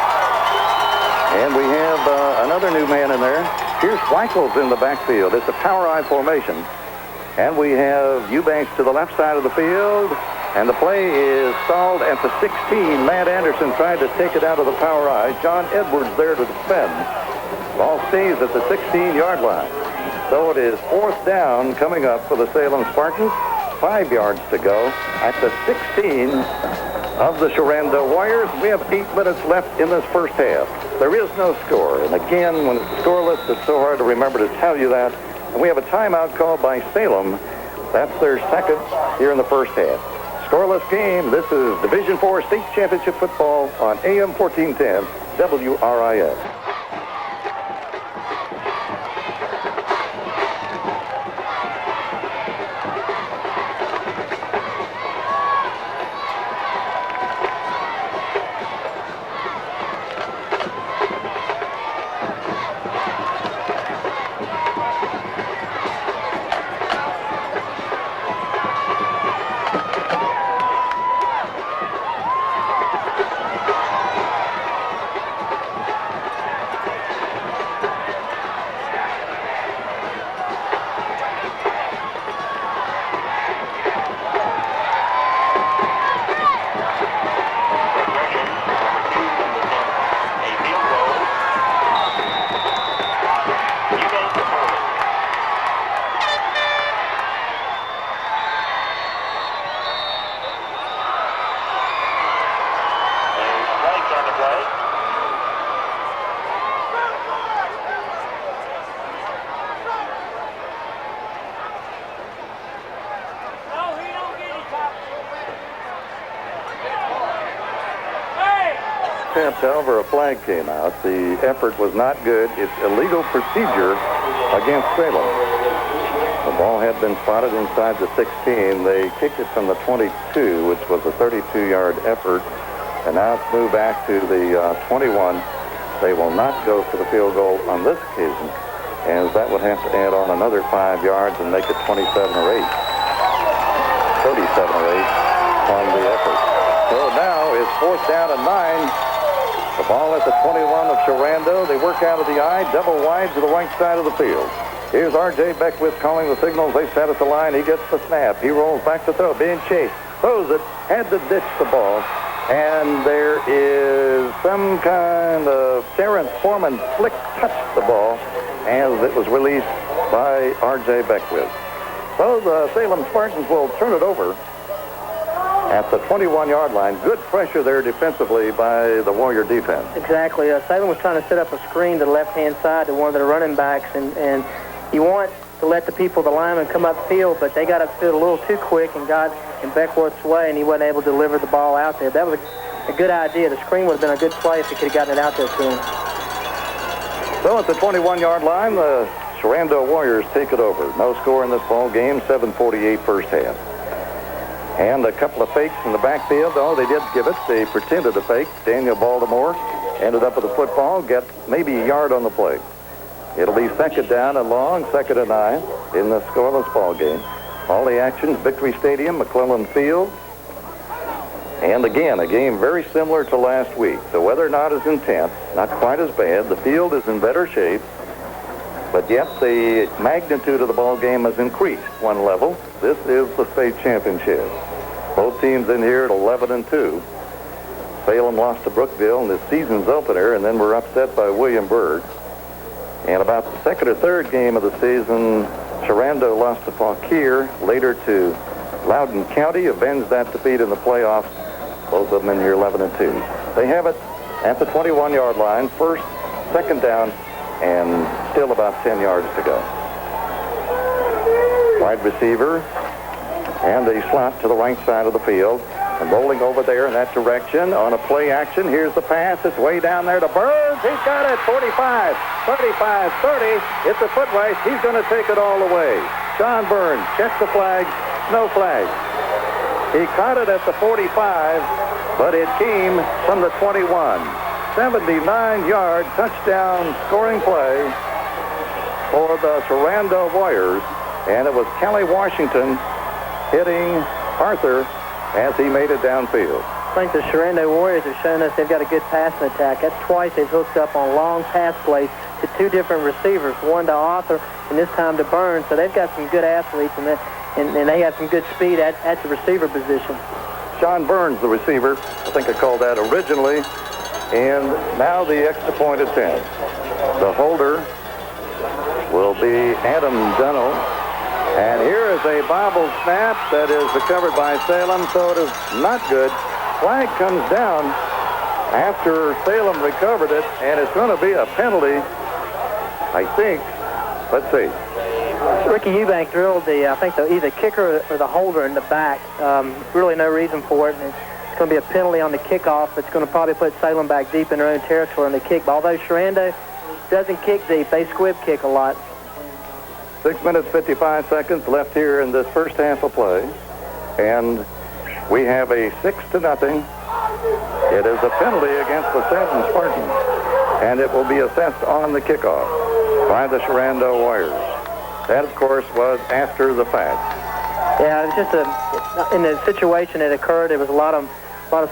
Speaker 4: And we have another new man in there. Here's Weichels in the backfield. It's a power I formation. And we have Eubanks to the left side of the field. And the play is stalled at the 16. Matt Anderson tried to take it out of the power I. John Edwards there to defend. Ball stays at the 16-yard line. So it is fourth down coming up for the Salem Spartans. 5 yards to go at the 16 of the Sherando Warriors. We have 8 minutes left in this first half. There is no score. And again, when it's scoreless, it's so hard to remember to tell you that. And we have a timeout called by Salem. That's their second here in the first half. Scoreless game. This is Division IV State Championship football on AM 1410 WRIS. However, a flag came out. The effort was not good. It's illegal procedure against Salem. The ball had been spotted inside the 16. They kicked it from the 22, which was a 32-yard effort. And now it's moved back to the 21. They will not go for the field goal on this occasion, as that would have to add on another 5 yards and make it 27 or 8. 37 or 8 on the effort. So now it's fourth down and 9. The ball at the 21 of Sherando. They work out of the I, double wide to the right side of the field. Here's R.J. Beckwith calling the signals. They set at the line. He gets the snap. He rolls back to throw. Being chased. Throws it. Had to ditch the ball. And there is some kind of Terrence Foreman flick touched the ball as it was released by R.J. Beckwith. So the Salem Spartans will turn it over at the 21-yard line. Good pressure there defensively by the Warrior defense.
Speaker 5: Exactly. Salem was trying to set up a screen to the left-hand side to one of their running backs, and you want to let the people, the linemen, come upfield, but they got upfield a little too quick and got in Beckworth's way, and he wasn't able to deliver the ball out there. That was a good idea. The screen would have been a good play if he could have gotten it out there to him.
Speaker 4: So at the 21-yard line, the Sherando Warriors take it over. No score in this ball game, 7:48 first half. And a couple of fakes in the backfield. Oh, they did give it. They pretended to fake. Daniel Baltimore ended up with the football, get maybe a yard on the play. It'll be second down and long, second and 9 in the scoreless ball game. All the actions, Victory Stadium, McClellan Field. And again, a game very similar to last week. The weather not as intense, not quite as bad. The field is in better shape. But yet the magnitude of the ball game has increased one level. This is the state championship. Both teams in here at 11-2. Salem lost to Brookville in the season's opener, and then were upset by Williamsburg. And about the second or third game of the season, Sherando lost to Fauquier, later to Loudoun County, avenged that defeat in the playoffs. Both of them in here 11-2. They have it at the 21-yard line, first, second down, and still about 10 yards to go. Wide receiver and a slot to the right side of the field. And rolling over there in that direction on a play action. Here's the pass. It's way down there to Burns. He's got it. 45, 35, 30. It's a foot race. He's going to take it all the way. John Burns checks the flag. No flag. He caught it at the 45, but it came from the 21. 79-yard touchdown scoring play for the Sherando Warriors. And it was Kelly Washington hitting Arthur as he made it downfield.
Speaker 5: I think the Sherando Warriors have shown us they've got a good passing attack. That's twice they've hooked up on long pass plays to two different receivers, one to Arthur and this time to Burns. So they've got some good athletes, and they have some good speed at the receiver position.
Speaker 4: Sean Burns, the receiver, I think I called that originally. And now the extra point attempt. The holder will be Adam Dunno. And here is a bobble snap that is recovered by Salem, so it is not good. Flag comes down after Salem recovered it, and it's going to be a penalty, I think. Let's see.
Speaker 5: Ricky Eubank drilled either kicker or the holder in the back. Really no reason for it. And it's going to be a penalty on the kickoff. It's going to probably put Salem back deep in their own territory on the kick. But although Sherando doesn't kick deep, they squib kick a lot.
Speaker 4: 6 minutes, 55 seconds left here in this first half of play. And we have a 6-0. It is a penalty against the Salem Spartans. And it will be assessed on the kickoff by the Sherando Warriors. That, of course, was after the fact.
Speaker 5: Yeah, it was just in the situation it occurred, there was a lot of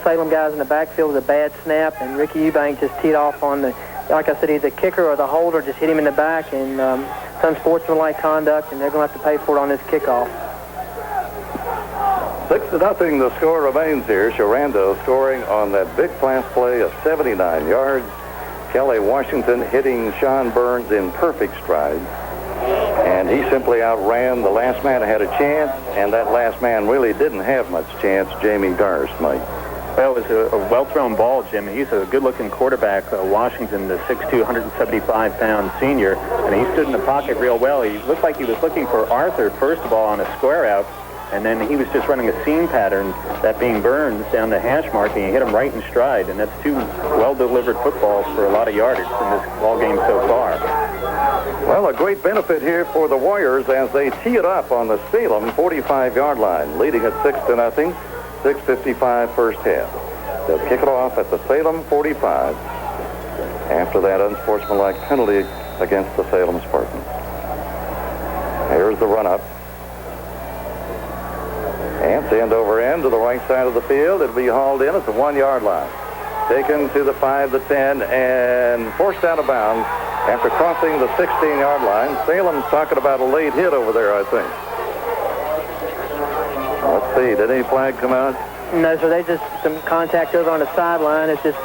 Speaker 5: Salem guys in the backfield with a bad snap, and Ricky Eubank just teed off on the, like I said, either the kicker or the holder just hit him in the back, and it's unsportsmanlike conduct, and they're going to have to pay for it on this kickoff.
Speaker 4: 6-0, the score remains here. Sherando scoring on that big pass play of 79 yards. Kelly Washington hitting Sean Burns in perfect stride. And he simply outran the last man who had a chance, and that last man really didn't have much chance, Jamie Garst, Mike.
Speaker 6: Well, it was a well-thrown ball, Jim. He's a good-looking quarterback, Washington, the 6'2", 175-pound senior, and he stood in the pocket real well. He looked like he was looking for Arthur, first of all, on a square out, and then he was just running a seam pattern, that being Burns, down the hash mark, and he hit him right in stride, and that's two well-delivered footballs for a lot of yardage in this ball game so far.
Speaker 4: Well, a great benefit here for the Warriors as they tee it up on the Salem 45-yard line, leading at 6-0, 6:55 first half. They'll kick it off at the Salem 45 after that unsportsmanlike penalty against the Salem Spartans. Here's the run-up. And end over end to the right side of the field. It'll be hauled in at the 1-yard line. Taken to the 5, the 10, and forced out of bounds after crossing the 16-yard line. Salem's talking about a late hit over there, I think. Let's see, did any flag come out?
Speaker 5: No, sir, they just some contact over on the sideline. It's just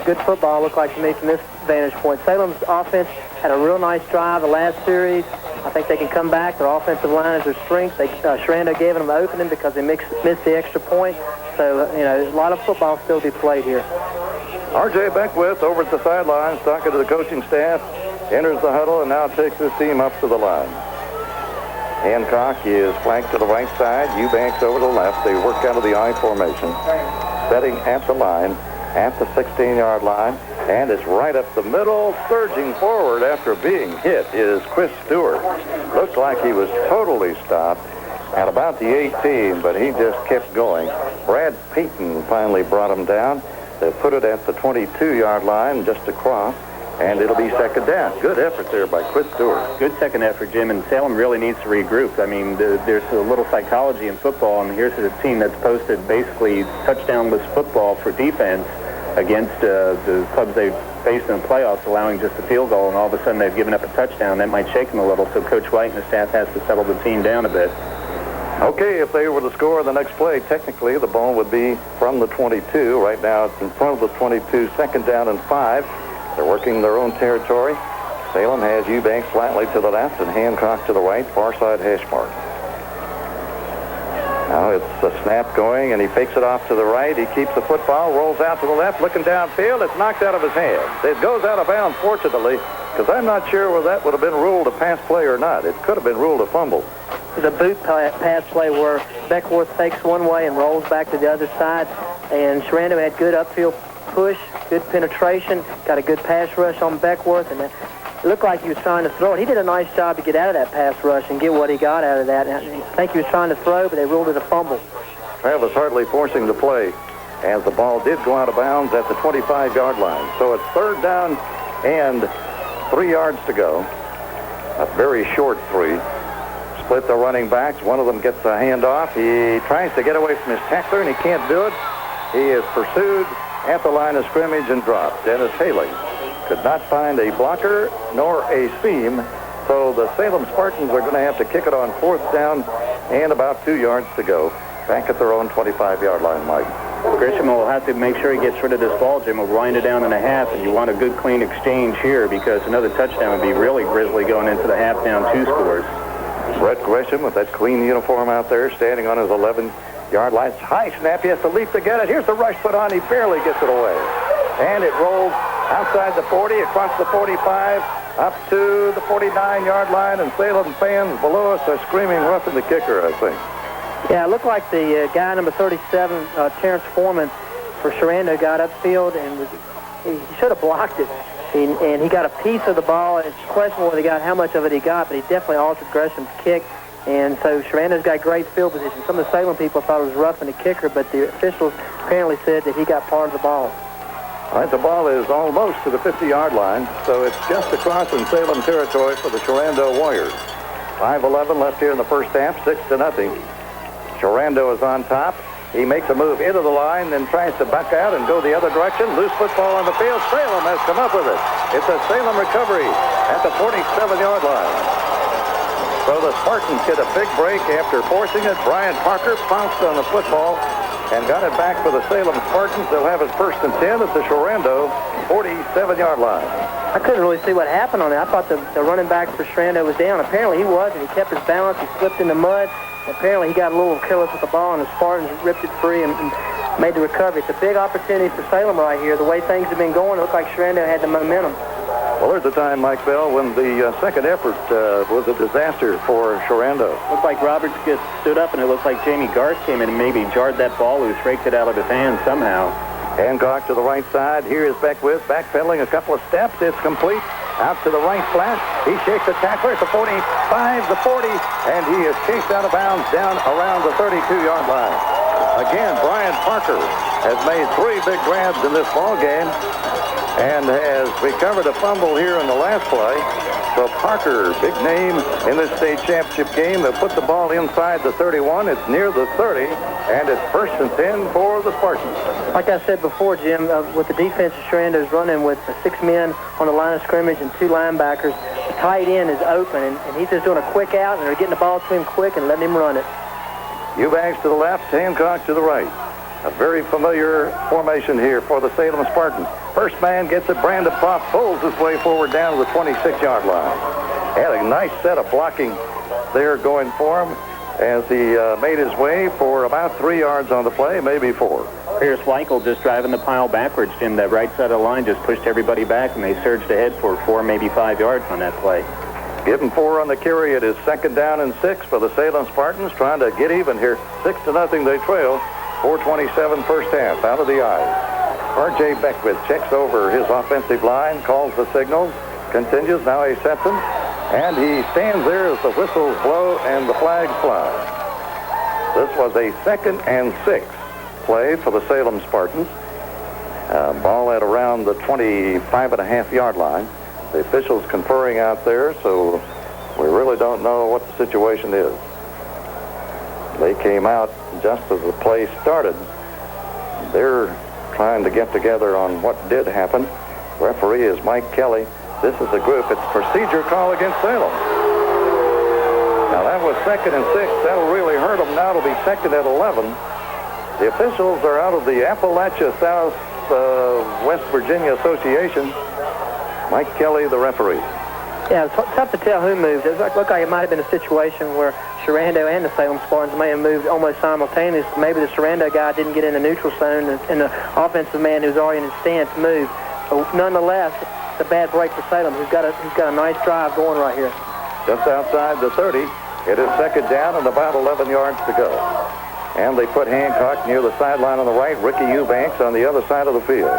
Speaker 5: good football, looked like to me from this vantage point. Salem's offense had a real nice drive the last series. I think they can come back. Their offensive line is their strength. Sherando gave them an opening because they missed the extra point. So, a lot of football still to be played here.
Speaker 4: R.J. Beckwith over at the sidelines talking to the coaching staff, enters the huddle and now takes his team up to the line. Hancock is flanked to the right side. Eubanks over to the left. They work out of the I formation. Setting at the line, at the 16-yard line, and it's right up the middle. Surging forward after being hit is Chris Stewart. Looked like he was totally stopped at about the 18, but he just kept going. Brad Payton finally brought him down. They put it at the 22-yard line just across. and it'll be second down. Good effort there by Chris Stewart.
Speaker 6: Good second effort, Jim, and Salem really needs to regroup. I mean, there's a little psychology in football, and here's a team that's posted basically touchdownless football for defense against the clubs they've faced in the playoffs, allowing just a field goal, and all of a sudden they've given up a touchdown. That might shake them a little, so Coach White and the staff has to settle the team down a bit.
Speaker 4: Okay, if they were to score the next play, technically the ball would be from the 22. Right now it's in front of the 22, second down and 5. They're working their own territory. Salem has Eubanks slightly to the left and Hancock to the right, far side hash mark. Now it's a snap going, and he fakes it off to the right. He keeps the football, rolls out to the left, looking downfield. It's knocked out of his hands. It goes out of bounds, fortunately, because I'm not sure whether that would have been ruled a pass play or not. It could have been ruled a fumble.
Speaker 5: It's a boot pass play where Beckworth fakes one way and rolls back to the other side, and Sherando had good upfield push, good penetration, got a good pass rush on Beckworth, and it looked like he was trying to throw it. He did a nice job to get out of that pass rush and get what he got out of that. And I think he was trying to throw, but they ruled it a fumble.
Speaker 4: Travis Hartley forcing the play as the ball did go out of bounds at the 25-yard line. So it's third down and 3 yards to go. A very short 3. Split the running backs. One of them gets a handoff. He tries to get away from his tackler, and he can't do it. He is pursued at the line of scrimmage and dropped. Dennis Haley could not find a blocker nor a seam, so the Salem Spartans are going to have to kick it on fourth down and about 2 yards to go. Back at their own 25-yard line, Mike.
Speaker 6: Grisham will have to make sure he gets rid of this ball, Jim. Will wind it down in a half, and you want a good, clean exchange here because another touchdown would be really grisly going into the half down 2 scores.
Speaker 4: Brett Grisham with that clean uniform out there, standing on his 11-yard line. High snap. He has to leap to get it. Here's the rush put on. He barely gets it away. And it rolls outside the 40, across the 45, up to the 49-yard line, and Salem fans below us are screaming roughing the kicker, I think.
Speaker 5: Yeah, it looked like the guy number 37, Terrence Foreman, for Sherando got upfield and he should have blocked it. And he got a piece of the ball. It's questionable whether he got how much of it he got, but he definitely altered Gresham's kick. And so Sherando's got great field position. Some of the Salem people thought it was roughing the kicker, but the officials apparently said that he got part of the ball.
Speaker 4: All right, the ball is almost to the 50-yard line, so it's just across in Salem territory for the Sherando Warriors. 5:11 left here in the first half, 6-0. Sherando is on top. He makes a move into the line, then tries to back out and go the other direction. Loose football on the field. Salem has come up with it. It's a Salem recovery at the 47-yard line. So the Spartans get a big break after forcing it. Brian Parker pounced on the football and got it back for the Salem Spartans. They'll have it 1st and 10 at the Sherando 47-yard line.
Speaker 5: I couldn't really see what happened on it. I thought the running back for Sherando was down. Apparently he wasn't. He kept his balance. He slipped in the mud. Apparently he got a little careless with the ball, and the Spartans ripped it free and made the recovery. It's a big opportunity for Salem right here. The way things have been going, it looked like Sherando had the momentum.
Speaker 4: Well, there's a time, Mike Bell, when the second effort was a disaster for Sherando.
Speaker 6: Looked like Roberts just stood up, and it looked like Jamie Garth came in and maybe jarred that ball loose, raked it out of his hand somehow.
Speaker 4: Hancock to the right side. Here is Beckwith backpedaling a couple of steps. It's complete. Out to the right flash. He shakes the tackler at the 45, the 40, and he is chased out of bounds down around the 32-yard line. Again, Brian Parker has made 3 big grabs in this ball game and has recovered a fumble here in the last play. So Parker, big name in this state championship game, that put the ball inside the 31. It's near the 30, and it's 1st and 10 for the Spartans.
Speaker 5: Like I said before, Jim, with the defense, Sherando's running with 6 men on the line of scrimmage and 2 linebackers. The tight end is open, and he's just doing a quick out, and they're getting the ball to him quick and letting him run it.
Speaker 4: Eubanks to the left, Hancock to the right. A very familiar formation here for the Salem Spartans. First man gets it. Brandon Pop pulls his way forward down to the 26-yard line. Had a nice set of blocking there going for him as he made his way for about 3 yards on the play, maybe 4.
Speaker 6: Pierce Weichel just driving the pile backwards, Jim. That right side of the line just pushed everybody back, and they surged ahead for 4, maybe 5 yards on that play.
Speaker 4: Give him 4 on the carry. It is 2nd down and 6 for the Salem Spartans, trying to get even here. 6-0 they trail. 4:27 first half, out of the eye. R.J. Beckwith checks over his offensive line, calls the signals, continues. Now he sets them, and he stands there as the whistles blow and the flags fly. This was a 2nd and 6 play for the Salem Spartans. Ball at around the 25.5-yard line. The officials conferring out there, so we really don't know what the situation is. They came out just as the play started. They're trying to get together on what did happen. Referee is Mike Kelly. This is a group. It's procedure call against Salem. Now that was 2nd and 6. That'll really hurt them. Now it'll be 2nd and 11. The officials are out of the Appalachia South West Virginia Association. Mike Kelly, the referee.
Speaker 5: Yeah, it's tough to tell who moved. It looked like it might have been a situation where Sherando and the Salem Spartans may have moved almost simultaneously. Maybe the Sherando guy didn't get in the neutral zone, and the offensive man who's already in his stance moved. But nonetheless, it's a bad break for Salem, who's got a nice drive going right here.
Speaker 4: Just outside the 30, it is 2nd down and about 11 yards to go. And they put Hancock near the sideline on the right, Ricky Eubanks on the other side of the field.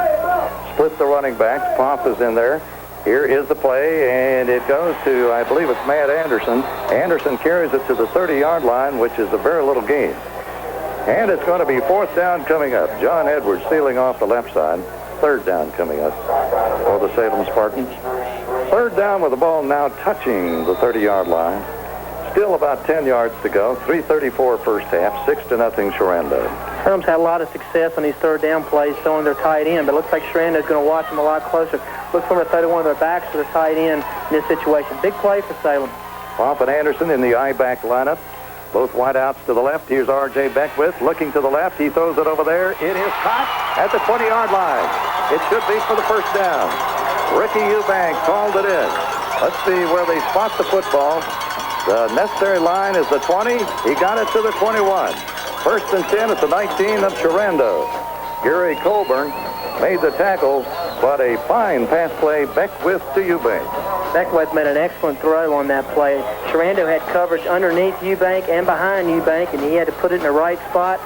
Speaker 4: Split the running backs. Poff is in there. Here is the play, and it goes to, I believe it's Matt Anderson. Anderson carries it to the 30-yard line, which is a very little gain. And it's going to be 4th down coming up. John Edwards stealing off the left side. 3rd down coming up for the Salem Spartans. 3rd down with the ball now touching the 30-yard line. Still about 10 yards to go. 3:34 first half. 6-0 Sherando.
Speaker 5: Salem's had a lot of success on these 3rd down plays throwing their tight end, but it looks like Sherando's going to watch them a lot closer. Look for them to throw to one of their backs to their tight end in this situation. Big play for Salem.
Speaker 4: Poff and Anderson in the I-back lineup. Both wideouts to the left. Here's R.J. Beckwith looking to the left. He throws it over there. It is caught at the 20-yard line. It should be for the 1st down. Ricky Eubanks called it in. Let's see where they spot the football. The necessary line is the 20. He got it to the 21. 1st and 10 at the 19 of Sherando. Gary Colburn made the tackle, but a fine pass play. Beckwith to Eubanks.
Speaker 5: Beckwith made an excellent throw on that play. Sherando had coverage underneath Eubank and behind Eubank, and he had to put it in the right spot,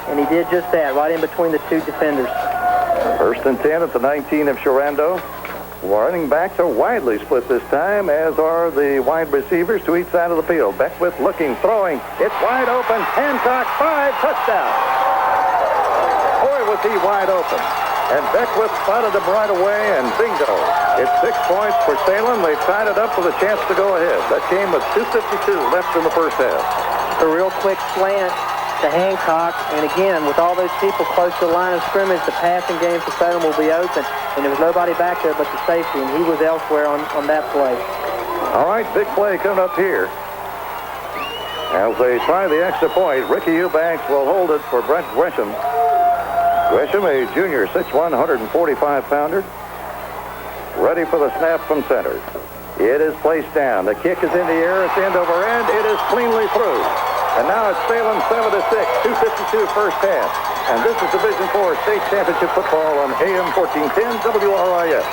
Speaker 5: and he did just that, right in between the two defenders.
Speaker 4: 1st and 10 at the 19 of Sherando. Running backs are widely split this time, as are the wide receivers to each side of the field. Beckwith looking, throwing. It's wide open. Hancock, 5, touchdown. Boy, was he wide open. And Beckwith spotted him right away, and bingo. It's 6 points for Salem. They've tied it up with a chance to go ahead. That came with 2:52 left in the first half.
Speaker 5: A real quick slant to Hancock, and again, with all those people close to the line of scrimmage, the passing game for Salem will be open, and there was nobody back there but the safety, and he was elsewhere on that play.
Speaker 4: All right, big play coming up here. As they try the extra point, Ricky Eubanks will hold it for Brent Gresham. Gresham, a junior, 6'1", 145-pounder, ready for the snap from center. It is placed down. The kick is in the air. It's end over end. It is cleanly through. And now it's Salem 7-6, 2:52 first half. And this is Division IV State Championship football on AM 1410 WRIS.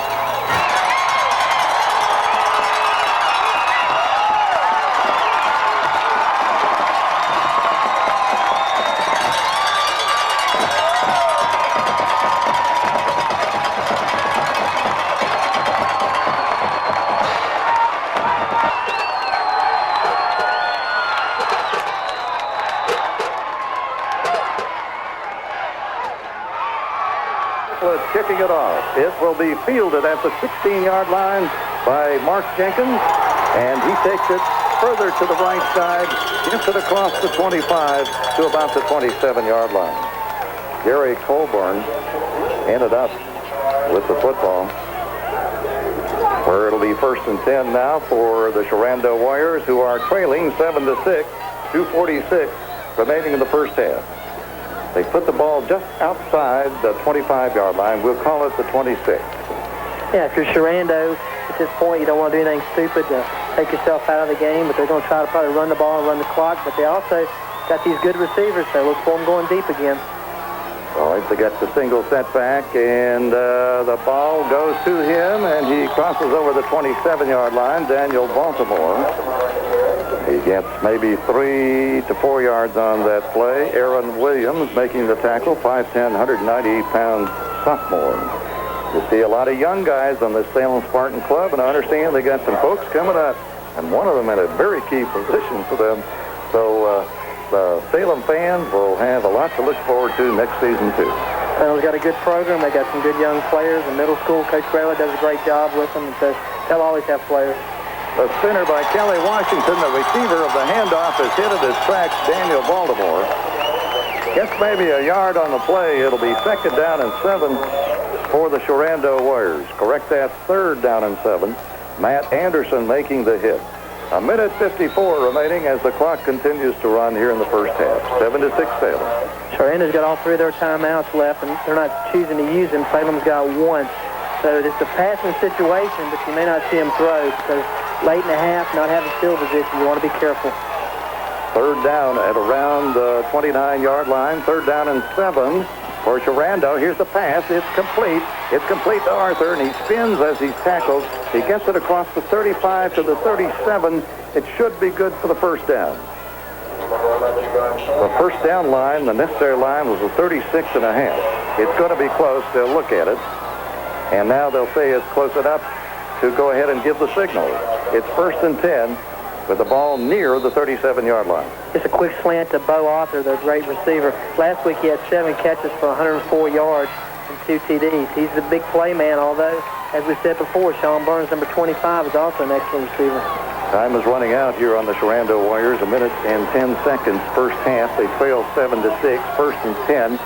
Speaker 4: Kicking it off. It will be fielded at the 16-yard line by Mark Jenkins, and he takes it further to the right side, gets it across the 25 to about the 27-yard line. Gary Colburn ended up with the football, where it'll be 1st and 10 now for the Sherando Warriors, who are trailing 7-6, 2:46 remaining in the first half. They put the ball just outside the 25-yard line. We'll call it the 26.
Speaker 5: Yeah, if you're Sherando, at this point, you don't want to do anything stupid to take yourself out of the game, but they're going to try to probably run the ball and run the clock, but they also got these good receivers, so look for them going deep again.
Speaker 4: All right, they got the single setback, and the ball goes to him, and he crosses over the 27-yard line, Daniel Baltimore. He gets maybe 3 to 4 yards on that play. Aaron Williams making the tackle, 5'10", 198-pound sophomore. You see a lot of young guys on the Salem Spartan Club, and I understand they got some folks coming up, and one of them in a very key position for them. So the Salem fans will have a lot to look forward to next season, too.
Speaker 5: Salem's got a good program. They got some good young players in middle school. Coach Grayler does a great job with them, and so they'll always have players.
Speaker 4: The spinner by Kelly Washington, the receiver of the handoff, is hit at his tracks, Daniel Baltimore. Gets maybe a yard on the play. It'll be 2nd down and 7 for the Sherando Warriors. Correct that, 3rd down and 7. Matt Anderson making the hit. 1:54 remaining as the clock continues to run here in the first half. 7-6 Salem.
Speaker 5: Sherando's got all 3 of their timeouts left, and they're not choosing to use them. Salem's got 1. So it's a passing situation, but you may not see him throw. So late in the half, not having field position, you want to be careful.
Speaker 4: 3rd down at around the 29-yard line. 3rd down and 7 for Sherando. Here's the pass. It's complete. It's complete to Arthur, and he spins as he's tackled. He gets it across the 35 to the 37. It should be good for the first down. The first down line, the necessary line, was a 36.5. It's going to be close. They'll look at it. And now they'll say it's close enough to go ahead and give the signal. It's 1st and 10 with the ball near the 37-yard line.
Speaker 5: Just a quick slant to Bo Arthur, their great receiver. Last week he had 7 catches for 104 yards and 2 TDs. He's the big play man, although, as we said before, Sean Burns, number 25, is also an excellent receiver.
Speaker 4: Time is running out here on the Sherando Warriors. 1 minute and 10 seconds. First half, they trail 7-6. 1st and 10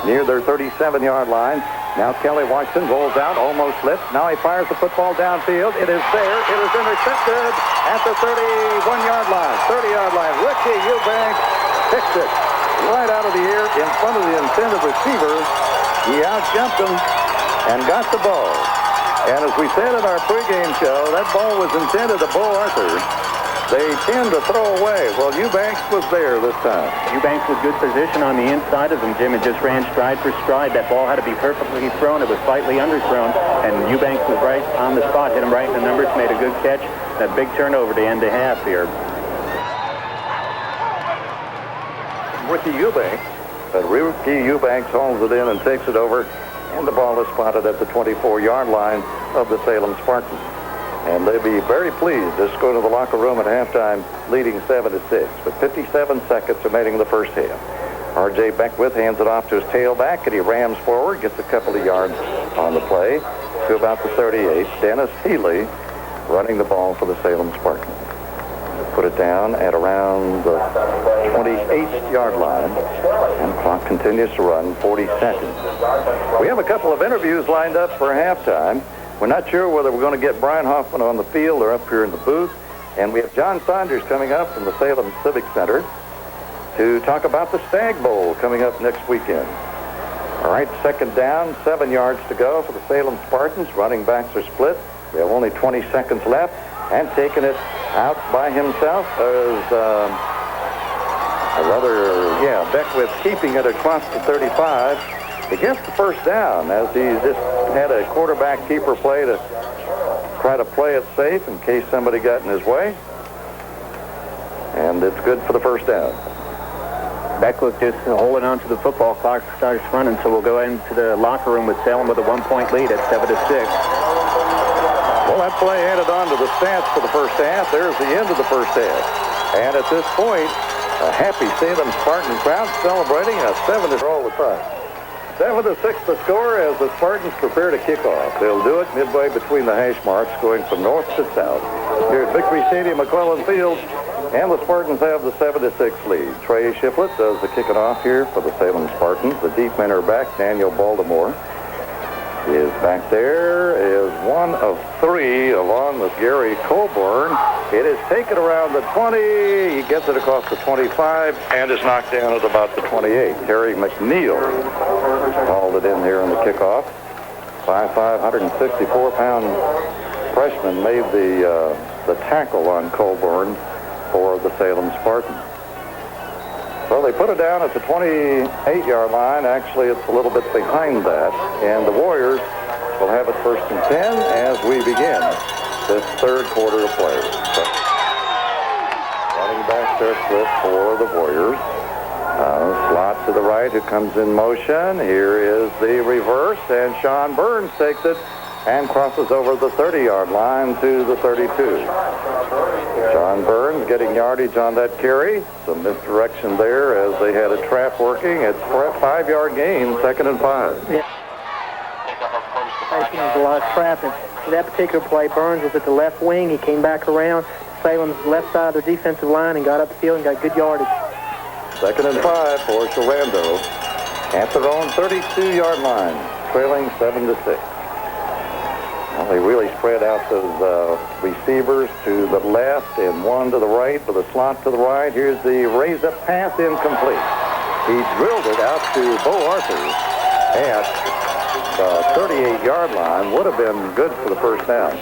Speaker 4: near their 37-yard line. Now Kelly Washington rolls out, almost slips. Now he fires the football downfield. It is there. It is intercepted at the 31-yard line. 30-yard line. Ricky Eubanks picked it right out of the air in front of the intended receiver. He outjumped him and got the ball. And as we said in our pregame show, that ball was intended to Bo Arthur. They tend to throw away. Well, Eubanks was there this time.
Speaker 6: Eubanks with good position on the inside of him, Jim. It just ran stride for stride. That ball had to be perfectly thrown. It was slightly underthrown, and Eubanks was right on the spot, hit him right in the numbers, made a good catch. That big turnover to end the half here.
Speaker 4: Ricky Eubanks. But Ricky Eubanks holds it in and takes it over, and the ball is spotted at the 24-yard line of the Salem Spartans. And they'll be very pleased just go to the locker room at halftime, leading 7-6, with 57 seconds remaining in the first half. R.J. Beckwith hands it off to his tailback, and he rams forward, gets a couple of yards on the play to about the 38. Dennis Healy running the ball for the Salem Spartans. Put it down at around the 28-yard line, and the clock continues to run, 40 seconds. We have a couple of interviews lined up for halftime. We're not sure whether we're going to get Brian Hoffman on the field or up here in the booth. And we have John Saunders coming up from the Salem Civic Center to talk about the Stag Bowl coming up next weekend. All right, 2nd down, 7 yards to go for the Salem Spartans. Running backs are split. They have only 20 seconds left. And taking it out by himself is Beckwith keeping it across the 35. He gets the first down as he just had a quarterback keeper play to try to play it safe in case somebody got in his way. And it's good for the first down.
Speaker 6: Beckwith just holding on to the football. Clock starts running, so we'll go into the locker room with Salem with a 1-point lead at 7-6.
Speaker 4: Well, that play added on to the stats for the first half. There's the end of the first half. And at this point, a happy Salem Spartan crowd celebrating a 7-0 all the time. 7-6 the score as the Spartans prepare to kick off. They'll do it midway between the hash marks going from north to south. Here at Victory Stadium, McClellan Field, and the Spartans have the 7-6 lead. Trey Shiflett does the kicking off here for the Salem Spartans. The deep men are back. Daniel Baltimore is back there, is one of 3 along with Gary Colburn. It is taken around the 20. He gets it across the 25 and is knocked down at about the 28. Terry McNeil hauled it in here in the kickoff. 5'5", 164-pound freshman made the tackle on Colburn for the Salem Spartans. So they put it down at the 28-yard line. Actually, it's a little bit behind that. And the Warriors will have it 1st and 10 as we begin this 3rd quarter of play. Running back there split for the Warriors. Slot to the right, who comes in motion. Here is the reverse, and Sean Burns takes it and crosses over the 30-yard line to the 32. John Burns getting yardage on that carry. Some misdirection there as they had a trap working. It's for a 5-yard gain, 2nd and 5.
Speaker 5: Yeah. There's a lot of trapping. In that particular play, Burns was at the left wing. He came back around Salem's left side of their defensive line and got up the field and got good yardage.
Speaker 4: 2nd and 5 for Sherando at their own 32-yard line, trailing 7-6. Well, they really spread out those receivers to the left and one to the right with a slot to the right. Here's the raise-up pass, incomplete. He drilled it out to Bo Arthur at the 38-yard line. Would have been good for the first down,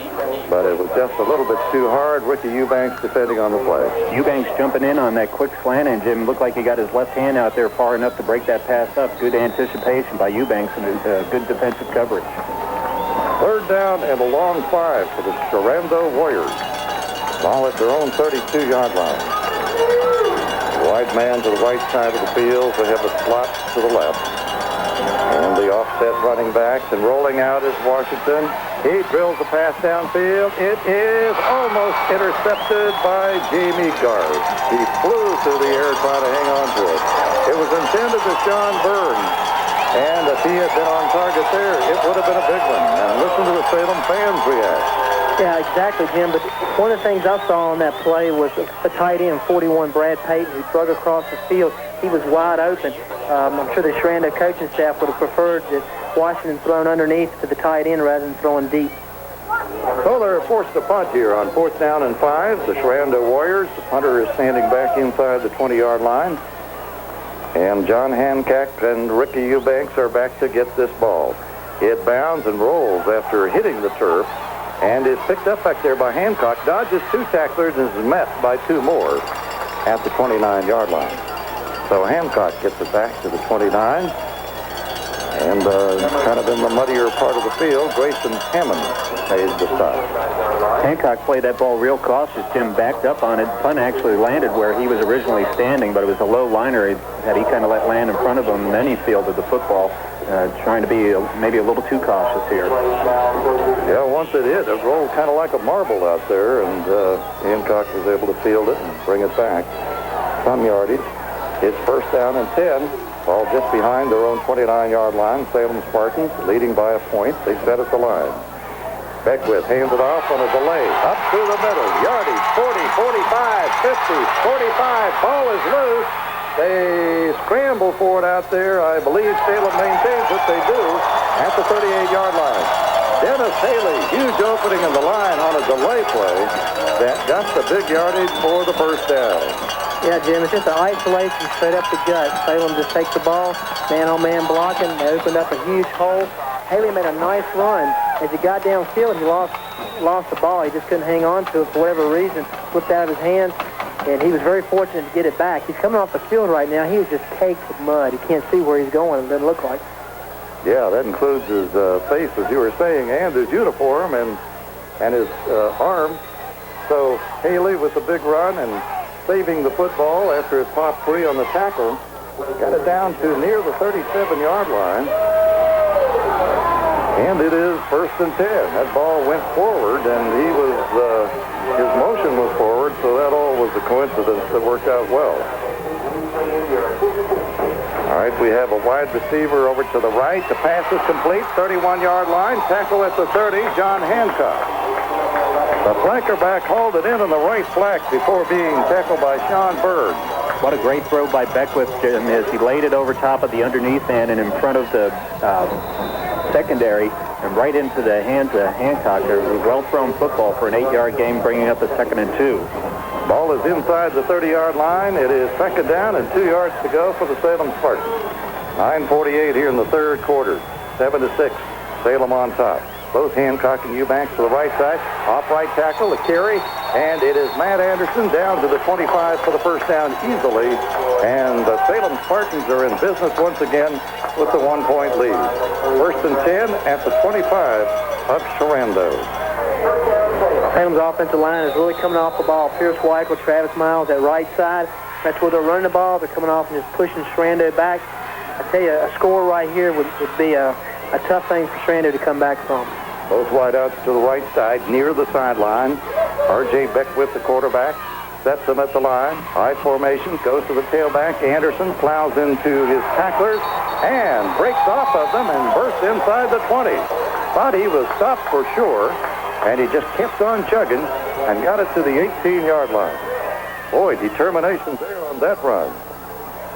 Speaker 4: but it was just a little bit too hard. Ricky Eubanks defending on the play.
Speaker 6: Eubanks jumping in on that quick slant, and Jim looked like he got his left hand out there far enough to break that pass up. Good anticipation by Eubanks and good defensive coverage.
Speaker 4: 3rd down and a long 5 for the Sherando Warriors. Ball at their own 32-yard line. Wide man to the right side of the field. They have a slot to the left. And the offset running backs, and rolling out is Washington. He drills the pass downfield. It is almost intercepted by Jamie Gard. He flew through the air trying to hang on to it. It was intended to Sean Burns. And if he had been on target there, it would have been a big one. And listen to the Salem fans react.
Speaker 5: Yeah, exactly, Jim. But one of the things I saw on that play was the tight end, 41, Brad Payton, who drug across the field. He was wide open. I'm sure the Sherando coaching staff would have preferred that Washington thrown underneath to the tight end rather than throwing deep.
Speaker 4: So they're forced to punt here on 4th down and 5. The Sherando Warriors. The punter is standing back inside the 20-yard line. And John Hancock and Ricky Eubanks are back to get this ball. It bounds and rolls after hitting the turf and is picked up back there by Hancock, dodges 2 tacklers and is met by 2 more at the 29-yard line. So Hancock gets it back to the 29. And kind of in the muddier part of the field, Grayson Hammond made the stop.
Speaker 6: Hancock played that ball real cautious. Jim backed up on it. Punt actually landed where he was originally standing, but it was a low liner that he kind of let land in front of him, and then he fielded the football, trying to be maybe a little too cautious here.
Speaker 4: Yeah, once it hit, it rolled kind of like a marble out there, and Hancock was able to field it and bring it back. Some yardage. It's 1st down and 10. Ball just behind their own 29-yard line. Salem Spartans leading by a point. They set at the line. Beckwith hands it off on a delay. Up through the middle. Yardage, 40, 45, 50, 45. Ball is loose. They scramble for it out there. I believe Salem maintains it. They do at the 38-yard line. Dennis Haley, huge opening in the line on a delay play that got the big yardage for the first down.
Speaker 5: Yeah, Jim, it's just an isolation straight up the gut. Salem just takes the ball, man-on-man blocking. They opened up a huge hole. Haley made a nice run. As he got downfield, he lost the ball. He just couldn't hang on to it for whatever reason. Slipped out of his hands, and he was very fortunate to get it back. He's coming off the field right now. He was just caked with mud. He can't see where he's going. It doesn't look like.
Speaker 4: Yeah, that includes his face, as you were saying, and his uniform and his arm. So Haley with the big run and saving the football after it popped free on the tackle. Got it down to near the 37-yard line. And it is 1st and 10. That ball went forward, and his motion was forward, so that all was a coincidence that worked out well. All right, we have a wide receiver over to the right. The pass is complete, 31-yard line. Tackle at the 30, John Hancock. The flanker back hauled it in on the right flank before being tackled by Sean Bird.
Speaker 6: What a great throw by Beckwith, Jim, as he laid it over top of the underneath man and in front of the secondary and right into the hands of Hancock. It was a well-thrown football for an 8-yard gain, bringing up a 2nd and 2.
Speaker 4: Ball is inside the 30-yard line. It is 2nd down and 2 yards to go for the Salem Spartans. 9:48 here in the 3rd quarter. 7-6. Salem on top. Both Hancock and Eubanks to the right side. Off right tackle, the carry, and it is Matt Anderson down to the 25 for the first down easily. And the Salem Spartans are in business once again with the 1-point lead. 1st and 10 at the 25 of Sherando.
Speaker 5: Salem's offensive line is really coming off the ball. Pierce Weichel, Travis Miles at right side. That's where they're running the ball. They're coming off and just pushing Sherando back. I tell you, a score right here would be a tough thing for Shando to come back from.
Speaker 4: Both wideouts to the right side, near the sideline. R.J. Beckwith, the quarterback, sets them at the line. I formation, goes to the tailback. Anderson plows into his tacklers and breaks off of them and bursts inside the 20. Thought he was stopped for sure, and he just kept on chugging and got it to the 18-yard line. Boy, determination there on that run.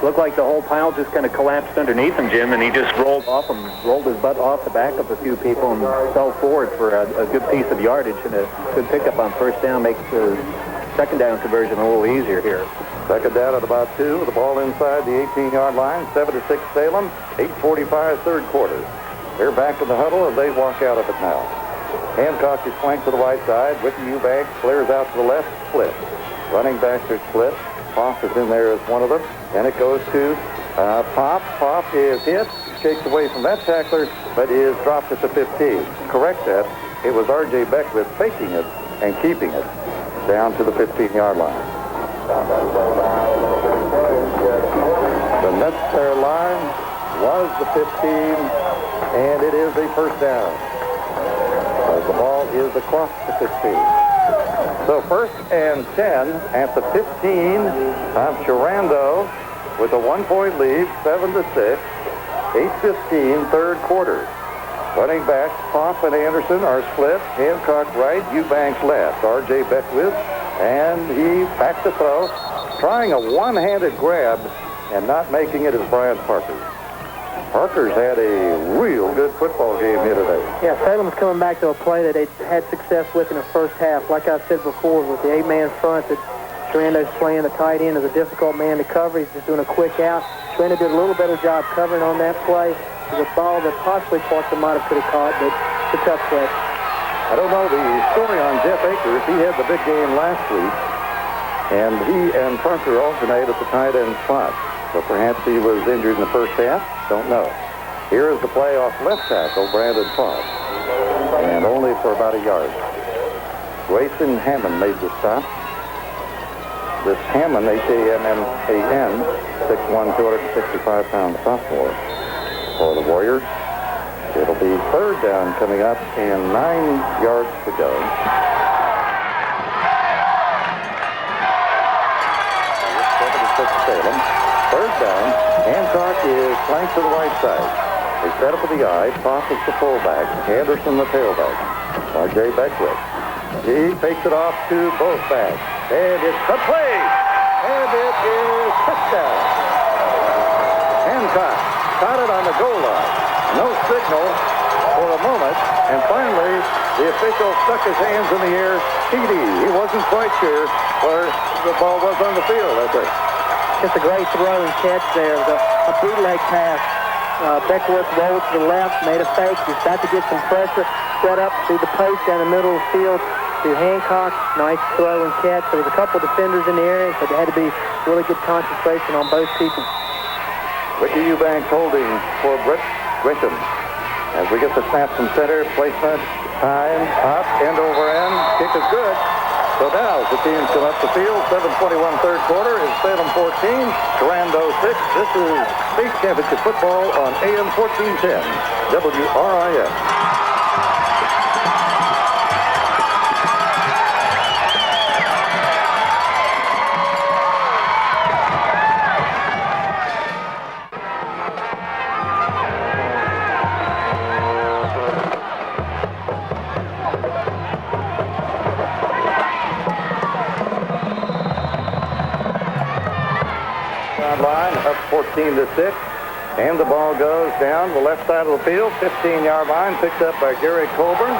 Speaker 6: Looked like the whole pile just kind of collapsed underneath him, Jim, and he just rolled off and rolled his butt off the back of a few people and fell forward for a good piece of yardage, and a good pickup on first down makes the second down conversion a little easier here.
Speaker 4: Second down at about 2, the ball inside the 18-yard line, 7-6 Salem, 8:45 third quarter. They're back in the huddle, and they walk out of it now. Hancock is flanked to the right side. Ricky Eubanks flares out to the left, split. Running backs are split. Poff is in there as one of them. And it goes to Poff. Poff is hit, shakes away from that tackler, but is dropped at the 15. Correct that. It was R.J. Beckwith faking it and keeping it down to the 15-yard line. The necessary line was the 15, and it is a first down. The ball is across the 15. So first and 10 at the 15 of Sherando with a 1-point lead, 7-6, 8:15 third quarter. Running backs, Poff and Anderson are split. Hancock right, Eubanks left. R.J. Beckwith, and he back to throw, trying a one-handed grab and not making it is Brian Parker. Parker's had a real good football game here today.
Speaker 5: Yeah, Salem's coming back to a play that they had success with in the first half. Like I said before, with the 8-man front that Sherando's playing, the tight end is a difficult man to cover. He's just doing a quick out. Sherando did a little better job covering on that play. It was a ball that possibly Parker might have could have caught, but it's a tough play.
Speaker 4: I don't know the story on Jeff Akers. He had the big game last week, and he and Parker alternate at the tight end spot. So perhaps he was injured in the first half. Don't know. Here is the play off left tackle, Brandon Poff, and only for about a yard. Grayson Hammond made the stop. This Hammond, H-A-M-M-A-N, 6'1", 265-pound sophomore for the Warriors. It'll be third down coming up and 9 yards to go. Salem. Third down. Hancock is flanked to the right side. They set up with the eye. Poff is the fullback. Anderson the tailback. R.J. Beckwith. He fakes it off to both backs. And it's complete. And it is touchdown. Hancock caught it on the goal line. No signal for a moment. And finally, the official stuck his hands in the air. TD. He wasn't quite sure where the ball was on the field, I think.
Speaker 5: Just a great throw and catch there. A bootleg pass. Beckwith rolled to the left, made a fake. He's about to get some pressure. Set up through the post down the middle of the field to Hancock. Nice throw and catch. There was a couple defenders in the area, so there had to be really good concentration on both people.
Speaker 4: Ricky Eubanks holding for Brett Grisham. As we get the snap from center, placement, time, up, end over end. Kick is good. So now the teams come up the field. 7:21 third quarter is Salem 14, Sherando 6. This is state championship football on AM 1410, WRIS. Line up 14-6, and the ball goes down the left side of the field, 15-yard line, picked up by Gary Colburn.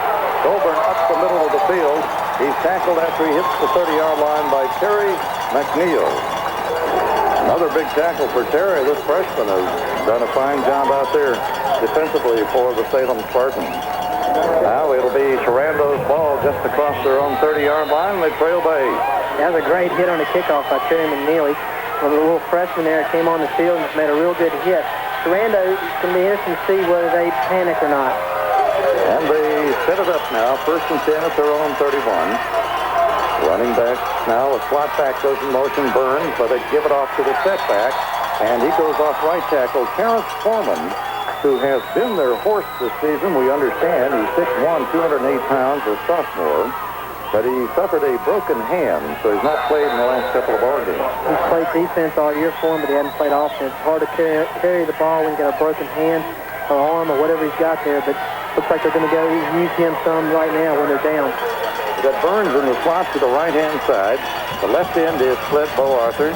Speaker 4: Colburn up the middle of the field. He's tackled after he hits the 30-yard line by Terry McNeil. Another big tackle for Terry. This freshman has done a fine job out there defensively for the Salem Spartans. Now it'll be Sherando's ball just across their own 30-yard line. They trail by 8.
Speaker 5: That was a great hit on the kickoff by Terry McNeil. Well, the little freshman there came on the field and made a real good hit. Sherando, it's going to be interesting to see whether they panic or not.
Speaker 4: And they set it up now. First and 10 at their own 31. Running back now, a slot back goes in motion, Burns, but they give it off to the setback. And he goes off right tackle. Terrence Foreman who has been their horse this season. We understand he's 6'1", 208 pounds, a sophomore. But he suffered a broken hand, so he's not played in the last couple of ball games.
Speaker 5: He's played defense all year for him, but he hasn't played offense. It's hard to carry the ball when you got a broken hand or arm or whatever he's got there, but looks like they're going to go use him some right now when they're down.
Speaker 4: We've got Burns in the slot to the right-hand side. The left end is split, Bo Arthur.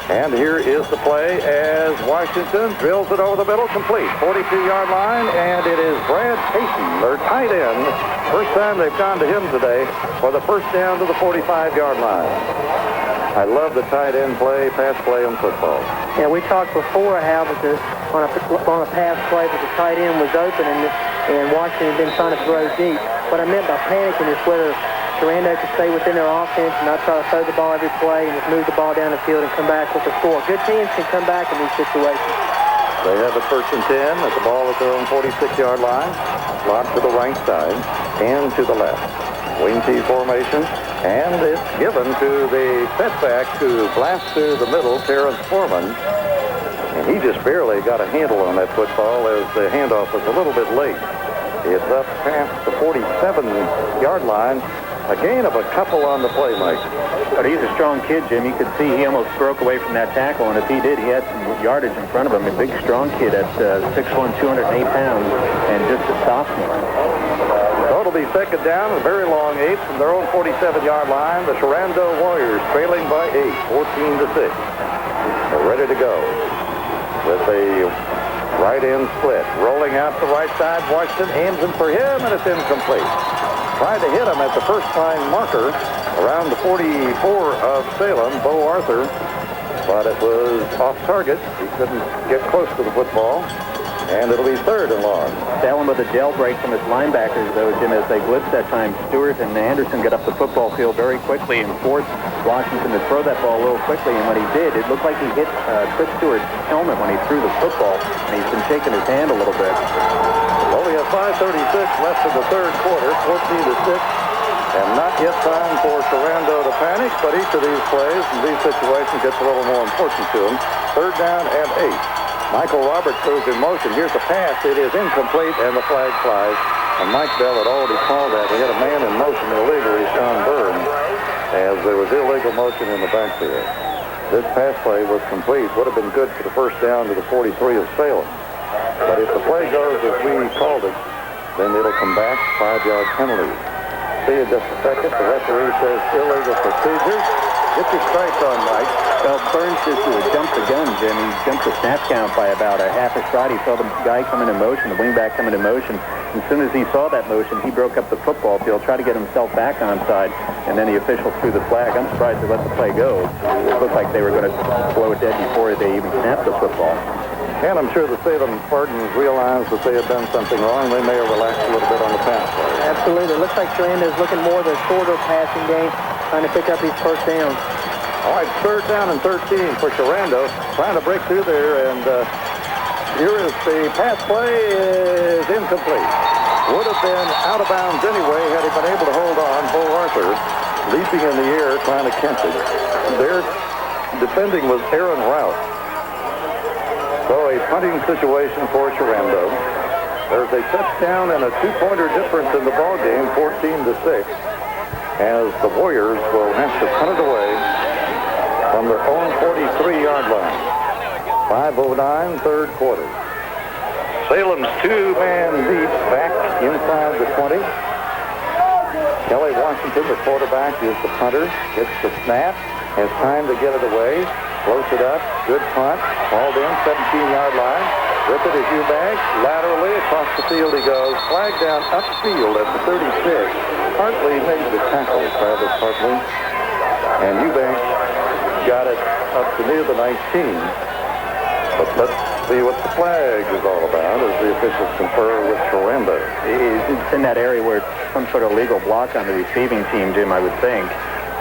Speaker 4: And here is the play as Washington drills it over the middle, complete. 42-yard line, and it is Brad Payton, their tight end. First time they've gone to him today for the first down to the 45-yard line. I love the tight end play, pass play in football.
Speaker 5: Yeah, we talked before how that on a pass play that the tight end was open and Washington had been trying to throw deep. What I meant by panicking is whether Sherando could stay within their offense and not try to throw the ball every play and just move the ball down the field and come back with a score. Good teams can come back in these situations.
Speaker 4: They have a 1st and 10 at the ball at their own 46-yard line. Slot to the right side and to the left. Wing T formation, and it's given to the setback to blast through the middle, Terrence Foreman. And he just barely got a handle on that football as the handoff was a little bit late. It's up past the 47-yard line. A gain of a couple on the play, Mike.
Speaker 6: But he's a strong kid, Jim. You could see he almost broke away from that tackle, and if he did, he had some yardage in front of him. A big, strong kid at 6'1", 208 pounds, and just a sophomore.
Speaker 4: So it'll be 2nd down, a very long 8 from their own 47-yard line. The Sherando Warriors trailing by 8, 14-6. They're ready to go with a right end split. Rolling out the right side, Washington aims him for him, and it's incomplete. Tried to hit him at the first line marker around the 44 of Salem, Bo Arthur, but it was off target. He couldn't get close to the football, and it'll be 3rd and long.
Speaker 6: Salem with a jailbreak from his linebackers, though, Jim, as they blitzed that time. Stewart and Anderson got up the football field very quickly and forced Washington to throw that ball a little quickly, and when he did, it looked like he hit Chris Stewart's helmet when he threw the football, and he's been shaking his hand a little bit.
Speaker 4: Well, we have 5:36 left in the 3rd quarter, 14-6, and not yet time for Sherando to panic, but each of these plays and these situations gets a little more important to him. 3rd down and 8. Michael Roberts goes in motion. Here's the pass. It is incomplete, and the flag flies. And Mike Bell had already called that. We had a man in motion illegally, Sean Burns, as there was illegal motion in the backfield. This pass play was complete. Would have been good for the first down to the 43 of Salem. But if the play goes as we called it, then it'll come back, 5-yard penalty. See in just a second. The referee says illegal procedure. Get your stripes on, Mike.
Speaker 6: Well, Burns just jumped the gun, Jim. He jumped the snap count by about a half a stride. He saw the guy coming in motion, the wingback coming in motion. As soon as he saw that motion, he broke up the football field, tried to get himself back onside, and then the official threw the flag. I'm surprised they let the play go. It looked like they were going to blow it dead before they even snapped the football.
Speaker 4: And I'm sure the Salem Spartans realized that they had done something wrong. They may have relaxed a little bit on the pass play.
Speaker 5: Absolutely. It looks like Sherando is looking more of a shorter passing game, trying to pick up these first downs.
Speaker 4: All right, 3rd down and 13 for Sherando, trying to break through there, and here is the pass play is incomplete. Would have been out of bounds anyway had he been able to hold on. Bo Arthur leaping in the air trying to catch it. Their defending was Aaron Rout. So a punting situation for Sherando. There's a touchdown and a 2-pointer difference in the ball game, 14-6, as the Warriors will have to punt it away from their own 43-yard line. 5:09, 3rd quarter. Salem's 2-man lead back inside the 20. Kelly Washington, the quarterback, is the punter. Gets the snap, has time to get it away. Floats it up, good punt, hauled in, 17-yard line. With it is Eubanks, laterally across the field he goes. Flag down upfield at the 36. Hartley made the tackle, Travis Hartley. And Eubanks got it up to near the 19. But let's see what the flag is all about as the officials confer with Sherando.
Speaker 6: It's in that area where it's some sort of legal block on the receiving team, Jim, I would think.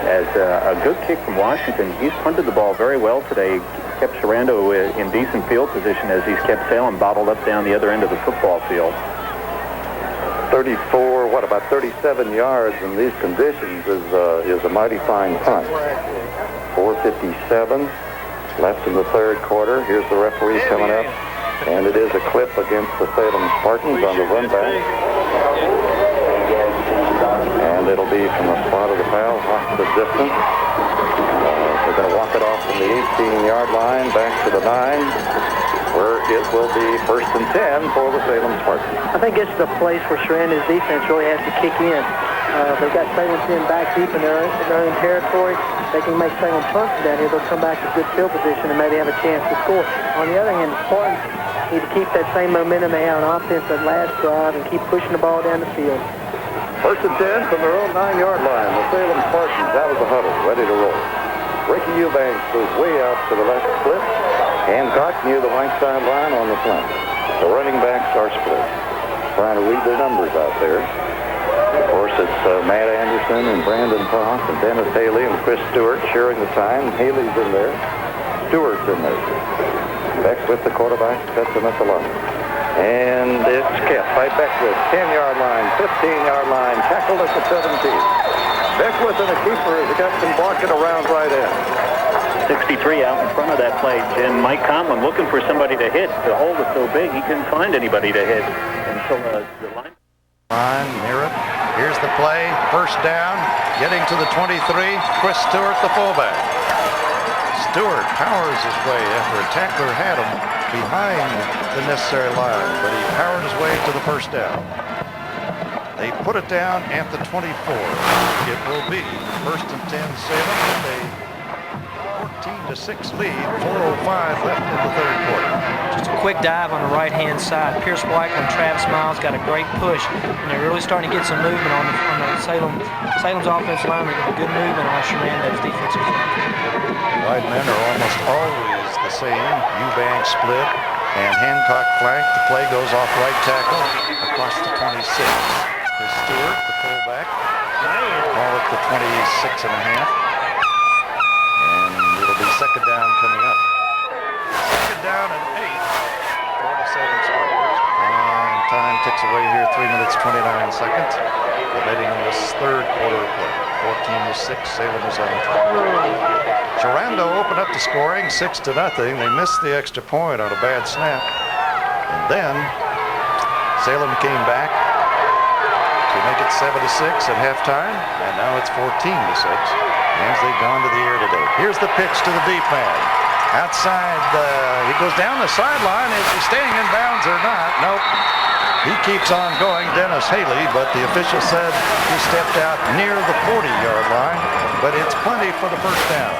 Speaker 6: As a good kick from Washington. He's punted the ball very well today. Kept Sherando in decent field position as he's kept Salem bottled up down the other end of the football field.
Speaker 4: 34, about 37 yards in these conditions is a mighty fine punt. 4:57 left in the 3rd quarter. Here's the referee coming up And it is a clip against the Salem Spartans on the run back. And it'll be from the spot of the foul, off to the distance. They're going to walk it off from the 18-yard line back to the 9, where it will be 1st and 10 for the Salem Spartans.
Speaker 5: I think this is the place where Sherando's defense really has to kick in. They've got Salem 10 back deep in their own territory. They can make Salem punts down here. They'll come back to good field position and maybe have a chance to score. On the other hand, the Spartans need to keep that same momentum they had on offense that last drive and keep pushing the ball down the field.
Speaker 4: 1st and 10 from their own 9-yard line. The Salem Spartans out of the huddle, ready to roll. Ricky Eubanks goes way out to the left split. Hancock near the right sideline on the flank. The running backs are split. Trying to read their numbers out there. Of course, it's Matt Anderson and Brandon Foss and Dennis Haley and Chris Stewart sharing the time. Haley's in there. Stewart's in there. Beckwith, the quarterback, sets him at the line. And it's kept by Beckwith. 10-yard line, 15-yard line, tackled at the 17. Beckwith and a keeper has got some blocking around right end.
Speaker 6: 63 out in front of that play, Jim. Mike Conlon looking for somebody to hit. The hole was so big he couldn't find anybody to hit until the line.
Speaker 1: Near it. Here's the play. 1st down. Getting to the 23. Chris Stewart, the fullback. Stewart powers his way after a tackler had him behind the necessary line, but he powered his way to the 1st down. They put it down at the 24. It will be 1st and 10 Salem with a 14-6 lead. 4:05 left in the 3rd quarter.
Speaker 2: Just a quick dive on the right-hand side. Pierce White and Travis Miles got a great push, and they're really starting to get some movement on the Salem's offensive line. They're getting good movement on Sherando's defensive front.
Speaker 1: Wide men are almost always the same. Eubanks split and Hancock flank. The play goes off right tackle across the 26. Chris Stewart, the fullback, call it the 26 and a half. And it'll be 2nd down coming up. 2nd down and 8 for the Salem Spartans. Time ticks away here, 3 minutes, 29 seconds. Heading in this 3rd quarter of play. 14-6, Salem is on the top. Sherando opened up the scoring, 6-0. They missed the extra point on a bad snap. And then Salem came back to make it 7-6 at halftime, and now it's 14-6 as they've gone to the air today. Here's the pitch to the deep man. Outside, he goes down the sideline. Is he staying in bounds or not? Nope. He keeps on going, Dennis Haley, but the official said he stepped out near the 40-yard line, but it's plenty for the 1st down.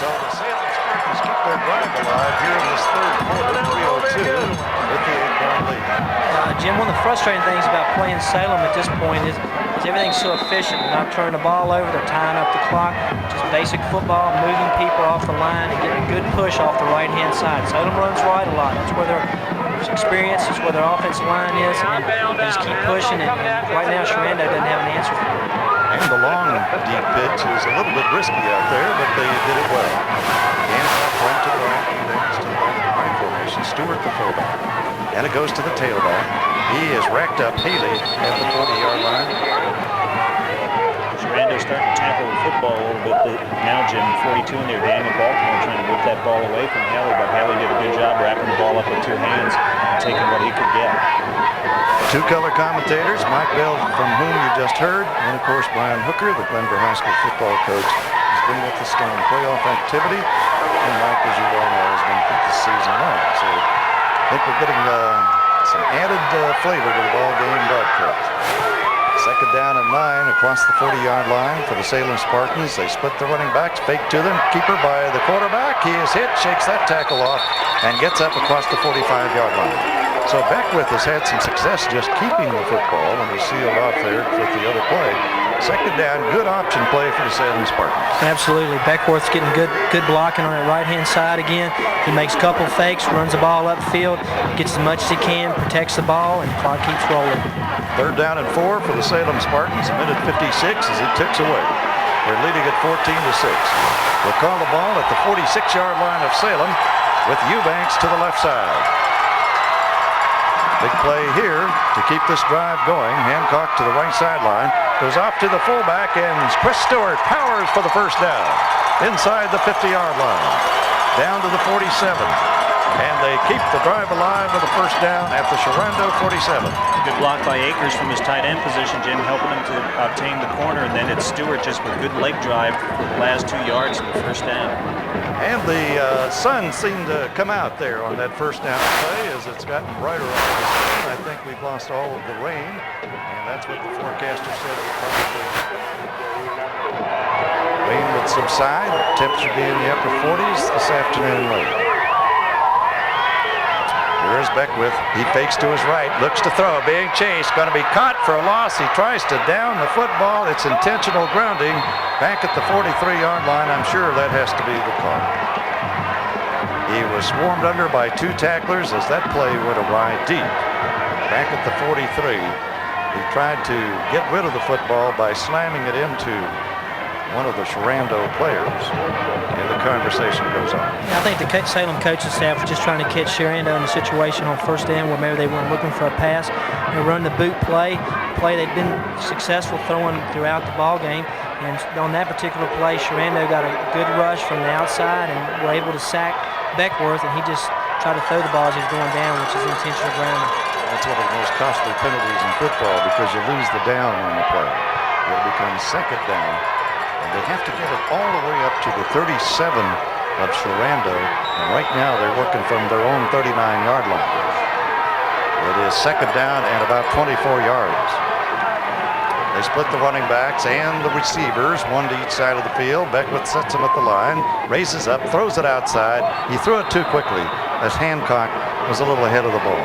Speaker 1: So the Salem Spartans keep their drive alive here in this 3rd quarter, 3:02, with the 8-point lead.
Speaker 2: Jim, one of the frustrating things about playing Salem at this point is everything's so efficient. They're not turning the ball over. They're tying up the clock. Just basic football, moving people off the line and getting a good push off the right-hand side. Salem runs right a lot. That's where their experience is, where their offensive line is, and they just keep pushing it. And right now, Sherando doesn't have an answer for it.
Speaker 1: And the long, deep pitch is a little bit risky out there, but they did it well. Hancock went to the right, Eubanks to the right formation. Stewart, the fullback. And it goes to the tailback. He has racked up Haley at the 40-yard line.
Speaker 3: Sherando starting to tackle the football a little bit now, Jim. 42 in there. Daniel Baltimore trying to whip that ball away from Haley, but Haley did a good job wrapping the ball up with 2 hands and taking what he could get.
Speaker 1: 2 color commentators, Mike Bell, from whom you just heard, and of course Brian Hooker, the Glenboro High School football coach, has been with us during playoff activity, and Mike, as you well know, has been with the season long. So I think we're getting some added flavor to the ball game broadcast. 2nd down and 9 across the 40-yard line for the Salem Spartans. They split the running backs, fake to them, keeper by the quarterback. He is hit, shakes that tackle off, and gets up across the 45-yard line. So Beckwith has had some success just keeping the football, and he sealed off there with the other play. 2nd down, good option play for the Salem Spartans.
Speaker 2: Absolutely. Beckwith's getting good blocking on that right-hand side again. He makes a couple fakes, runs the ball upfield, gets as much as he can, protects the ball, and the clock keeps rolling.
Speaker 1: 3rd down and 4 for the Salem Spartans. A minute 56 as he ticks away. They're leading at 14-6. We'll call the ball at the 46-yard line of Salem with Eubanks to the left side. Big play here to keep this drive going. Hancock to the right sideline. Goes off to the fullback, and Chris Stewart powers for the 1st down. Inside the 50-yard line. Down to the 47. And they keep the drive alive with a first down at the Sherando 47.
Speaker 3: Good block by Akers from his tight end position, Jim, helping him to obtain the corner, and then it's Stewart just with good leg drive for the last 2 yards and the first down.
Speaker 1: And the sun seemed to come out there on that first down play as it's gotten brighter all of a sudden. I think we've lost all of the rain, and that's what the forecaster said it would probably. Rain would subside. Temps should be in the upper 40s this afternoon late. Here's Beckwith. He fakes to his right, looks to throw, being chased, going to be caught for a loss. He tries to down the football. It's intentional grounding back at the 43-yard line. I'm sure that has to be the call. He was swarmed under by 2 tacklers as that play went awry deep. Back at the 43, he tried to get rid of the football by slamming it into one of the Sherando players, and the conversation goes on.
Speaker 2: Yeah, I think the Salem coaching staff was just trying to catch Sherando in the situation on first down where maybe they weren't looking for a pass. They run the boot play they'd been successful throwing throughout the ball game, and on that particular play, Sherando got a good rush from the outside and were able to sack Beckworth, and he just tried to throw the ball as he was going down, which is intentional grounding.
Speaker 1: That's one of the most costly penalties in football because you lose the down on the play. It becomes second down. They have to get it all the way up to the 37 of Sherando, and right now they're working from their own 39-yard line. It is second down and about 24 yards. They split the running backs and the receivers, one to each side of the field. Beckwith sets him at the line, raises up, throws it outside. He threw it too quickly as Hancock was a little ahead of the ball.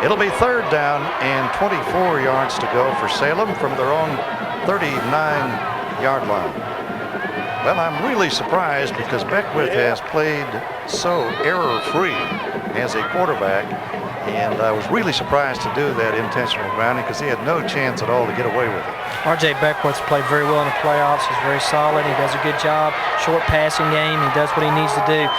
Speaker 1: It'll be third down and 24 yards to go for Salem from their own 39-yard line. Well, I'm really surprised because Beckwith has played so error-free as a quarterback, and I was really surprised to do that intentional grounding because he had no chance at all to get away with it.
Speaker 2: R.J. Beckwith's played very well in the playoffs. He's very solid. He does a good job. Short passing game. He does what he needs to do.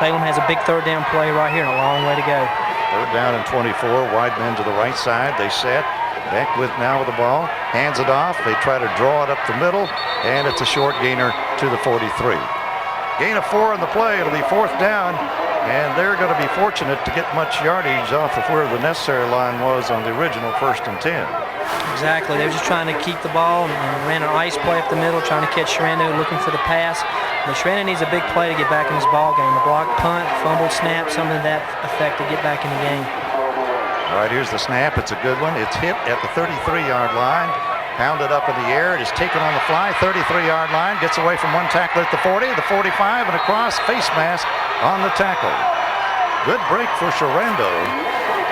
Speaker 2: Salem has a big third down play right here and a long way to go.
Speaker 1: Third down and 24. Wide men to the right side. They set. Beckwith now with the ball, hands it off. They try to draw it up the middle, and it's a short gainer to the 43. Gain of 4 on the play. It'll be fourth down, and they're going to be fortunate to get much yardage off of where the necessary line was on the original 1st and 10.
Speaker 2: Exactly. They were just trying to keep the ball and ran an ice play up the middle, trying to catch Sherando looking for the pass. But Sherando needs a big play to get back in this ball game. A block, punt, fumble, snap, something to that effect to get back in the game.
Speaker 1: All right, here's the snap. It's a good one. It's hit at the 33-yard line. Pounded up in the air. It is taken on the fly. 33-yard line. Gets away from one tackler at the 40, the 45, and across. Face mask on the tackle. Good break for Sherando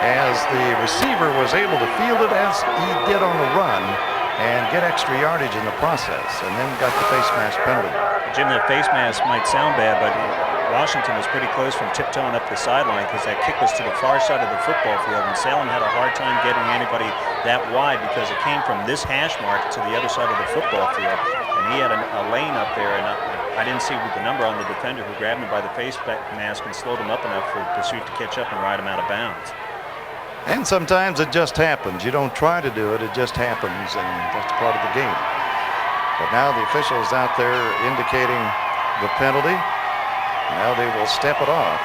Speaker 1: as the receiver was able to field it as he did on the run and get extra yardage in the process, and then got the face mask penalty.
Speaker 3: Jim, that face mask might sound bad, but Washington was pretty close from tiptoeing up the sideline because that kick was to the far side of the football field, and Salem had a hard time getting anybody that wide because it came from this hash mark to the other side of the football field, and he had a lane up there, and I didn't see the number on the defender who grabbed him by the face mask and slowed him up enough for Pursuit to catch up and ride him out of bounds.
Speaker 1: And sometimes it just happens. You don't try to do it, it just happens, and that's part of the game. But now the officials out there indicating the penalty. Now they will step it off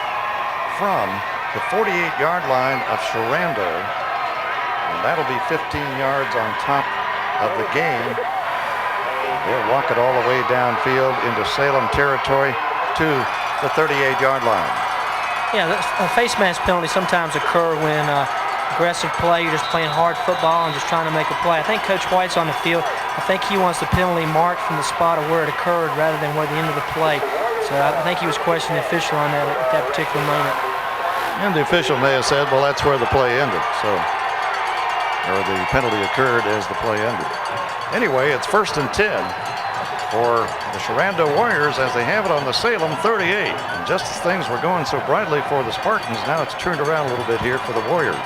Speaker 1: from the 48-yard line of Sherando, and that'll be 15 yards on top of the game. They'll walk it all the way downfield into Salem territory to the 38-yard line.
Speaker 2: Yeah, face mask penalties sometimes occur when aggressive play, you're just playing hard football and just trying to make a play. I think Coach White's on the field. I think he wants the penalty marked from the spot of where it occurred rather than where the end of the play. So I think he was questioning the official on that at that particular moment.
Speaker 1: And the official may have said, well, that's where the play ended. So, or the penalty occurred as the play ended. Anyway, it's 1st and 10 for the Sherando Warriors as they have it on the Salem 38. And just as things were going so brightly for the Spartans, now it's turned around a little bit here for the Warriors.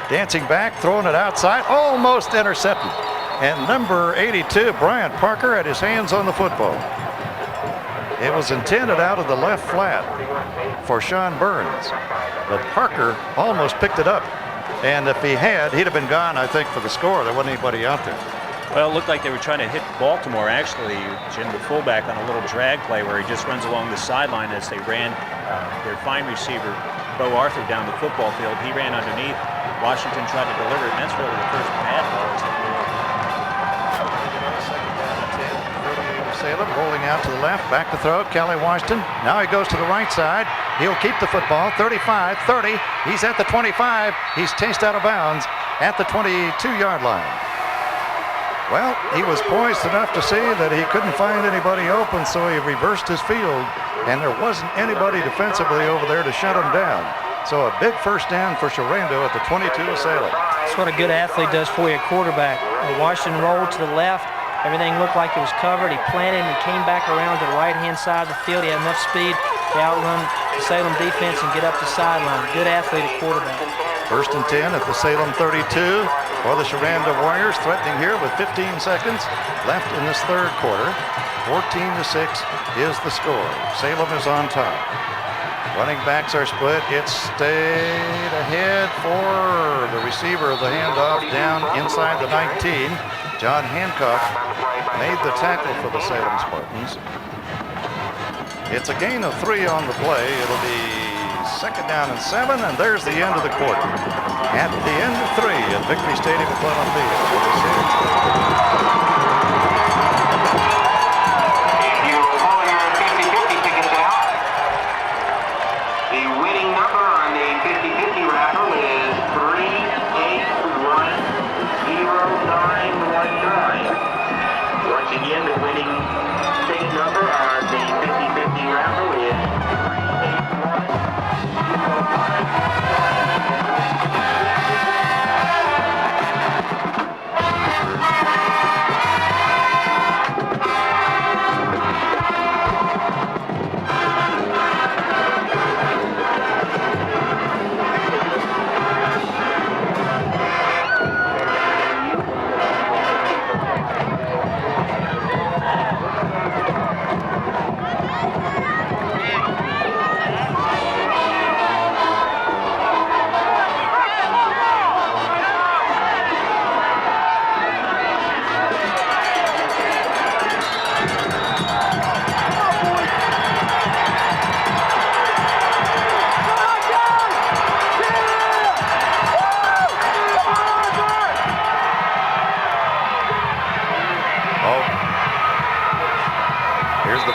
Speaker 1: Dancing back, throwing it outside, almost intercepted. And number 82, Bryant Parker, had his hands on the football. It was intended out of the left flat for Sean Burns, but Parker almost picked it up. And if he had, he'd have been gone, I think, for the score. There wasn't anybody out there.
Speaker 3: Well, it looked like they were trying to hit Baltimore, actually, Jim, the fullback, on a little drag play where he just runs along the sideline as they ran their fine receiver, Bo Arthur, down the football field. He ran underneath. Washington tried to deliver it, and that's really the first bad ball.
Speaker 1: Salem rolling out to the left, back to throw, Kelly Washington. Now he goes to the right side. He'll keep the football, 35, 30. He's at the 25. He's chased out of bounds at the 22-yard line. Well, he was poised enough to see that he couldn't find anybody open, so he reversed his field, and there wasn't anybody defensively over there to shut him down. So a big first down for Sherando at the 22 of Salem.
Speaker 2: That's what a good athlete does for you, a quarterback. Washington rolled to the left. Everything looked like it was covered. He planted and came back around to the right-hand side of the field. He had enough speed to outrun the Salem defense and get up the sideline. Good athlete at quarterback.
Speaker 1: 1st and 10 at the Salem 32 for the Sherando Warriors, threatening here with 15 seconds left in this third quarter. 14-6 is the score. Salem is on top. Running backs are split. It stayed ahead for the receiver of the handoff down inside the 19. John Hancock made the tackle for the Salem Spartans. It's a gain of 3 on the play. It'll be 2nd down and 7, and there's the end of the quarter. At the end of 3 at Victory Stadium at Cleveland Field.
Speaker 7: If you will pull your 50-50 tickets out, the winning number on the 50-50 raffle is 381091. Once again, the winning ticket number on the 50-50 raffle is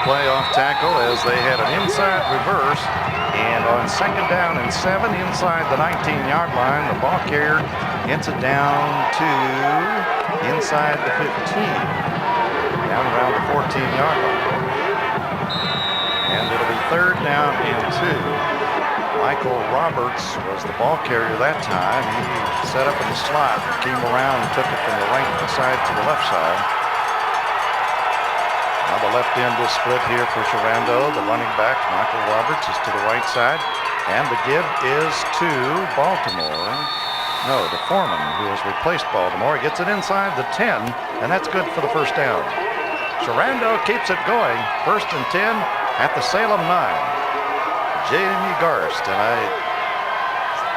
Speaker 1: playoff tackle as they had an inside reverse, and on 2nd down and 7 inside the 19-yard line, the ball carrier gets it down to inside the 15, down around the 14-yard line. And it'll be 3rd down and 2. Michael Roberts was the ball carrier that time. He set up in the slot, came around and took it from the right side to the left side. Now the left end is split here for Sherando. The running back, Michael Roberts, is to the right side. And the give is to Baltimore. No, to Foreman, who has replaced Baltimore. He gets it inside the 10, and that's good for the first down. Sherando keeps it going. 1st and 10 at the Salem 9. Jamie Garst, and I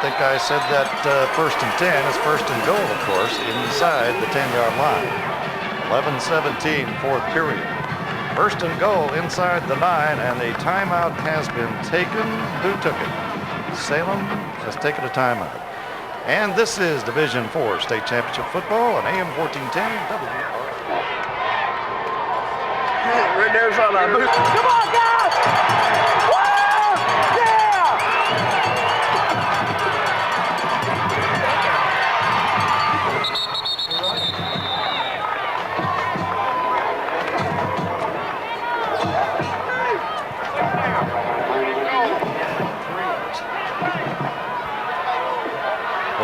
Speaker 1: think I said that 1st and 10 is 1st and goal, of course, inside the 10-yard line. 11-17, 4th period. 1st and goal inside the 9, and a timeout has been taken. Who took it? Salem has taken a timeout. And this is Division 4 State Championship Football on AM 1410 WR.
Speaker 8: Right there's all our boots. Come on, guys! Woo! Yeah!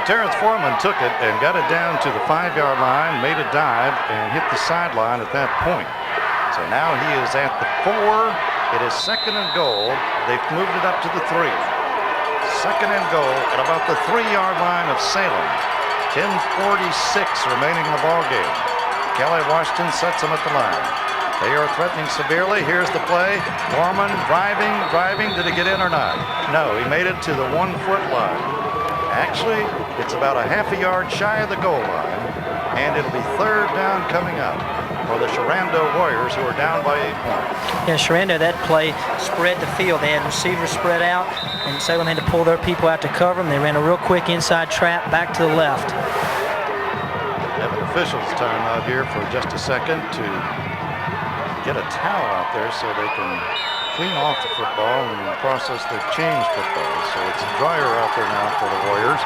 Speaker 1: Terrence Foreman took it and got it down to the 5-yard line, made a dive, and hit the sideline at that point. So now he is at the 4. It is 2nd and goal. They've moved it up to the 3. 2nd and goal at about the 3-yard line of Salem. 10:46 remaining in the ball game. Kelly Washington sets them at the line. They are threatening severely. Here's the play. Foreman driving. Did he get in or not? No, he made it to the 1-foot line. Actually, it's about a half a yard shy of the goal line, and it'll be 3rd down coming up. for the Sherando Warriors, who are down by 8 points.
Speaker 2: Yeah, Sherando, that play spread the field. They had receivers spread out, and Salem had to pull their people out to cover them. They ran a real quick inside trap back to the left.
Speaker 1: Have an officials timeout here for just a second to get a towel out there so they can clean off the football and process their change football. So it's drier out there now for the Warriors.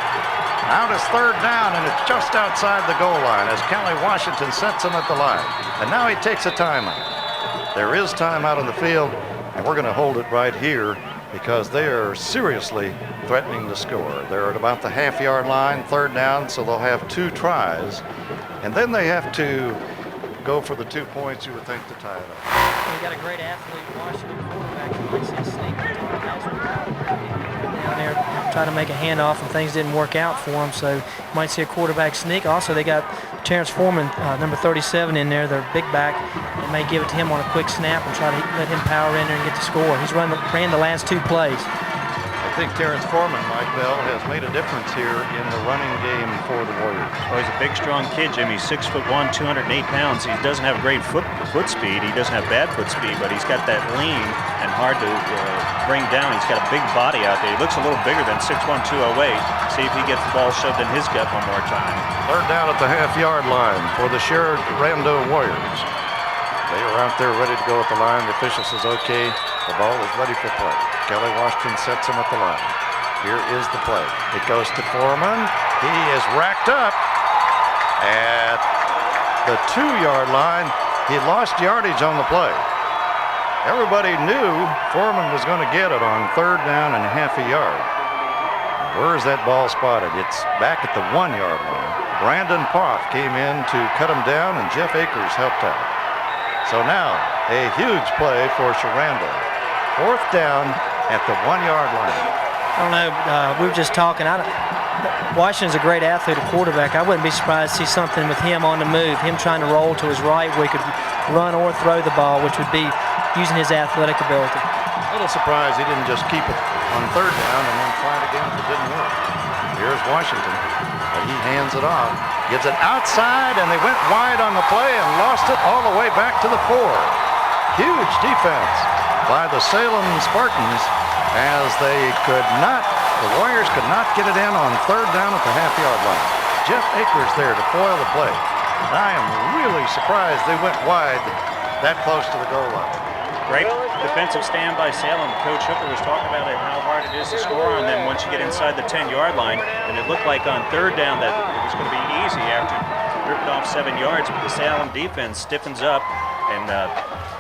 Speaker 1: Now it's third down, and it's just outside the goal line as Kelly Washington sets him at the line. And now he takes a timeout. There is timeout on the field, and we're going to hold it right here because they are seriously threatening to score. They're at about the half-yard line, third down, so they'll have 2 tries. And then they have to go for the 2 points, you would think, to tie it up.
Speaker 2: We got a great athlete, Washington quarterback. You might see a sneak down there, try to make a handoff, and things didn't work out for him. So you might see a quarterback sneak. Also, they got Terrence Foreman, number 37, in there, their big back. They may give it to him on a quick snap and try to let him power in there and get the score. He's ran the last 2 plays.
Speaker 1: I think Terrence Foreman, Mike Bell, has made a difference here in the running game for the Warriors.
Speaker 3: Well, he's a big, strong kid, Jimmy. 6'1", 208 pounds. He doesn't have great foot speed. He doesn't have bad foot speed, but he's got that lean and hard to bring down. He's got a big body out there. He looks a little bigger than 6'1", 208. See if he gets the ball shoved in his gut one more time.
Speaker 1: Third down at the half-yard line for the Sherando Warriors. They are out there ready to go at the line. The official says, okay, the ball is ready for play. Kelly Washington sets him at the line. Here is the play. It goes to Foreman. He is racked up at the 2-yard line. He lost yardage on the play. Everybody knew Foreman was going to get it on third down and half a yard. Where is that ball spotted? It's back at the 1-yard line. Brandon Poff came in to cut him down, and Jeff Akers helped out. So now, a huge play for Sherando. Fourth down at the 1-yard line.
Speaker 2: I don't know. We were just talking. Washington's a great athlete, a quarterback. I wouldn't be surprised to see something with him on the move, him trying to roll to his right where he could run or throw the ball, which would be using his athletic ability.
Speaker 1: A little surprised he didn't just keep it on third down and then try it again if it didn't work. Here's Washington. But he hands it off, gives it outside, and they went wide on the play and lost it all the way back to the 4. Huge defense by the Salem Spartans as the Warriors could not get it in on third down at the half-yard line. Jeff Akers there to foil the play. And I am really surprised they went wide that close to the goal line.
Speaker 3: Great defensive stand by Salem. Coach Hooker was talking about how hard it is to score on them once you get inside the 10-yard line. And it looked like on third down that it was going to be easy after ripping off 7 yards. But the Salem defense stiffens up and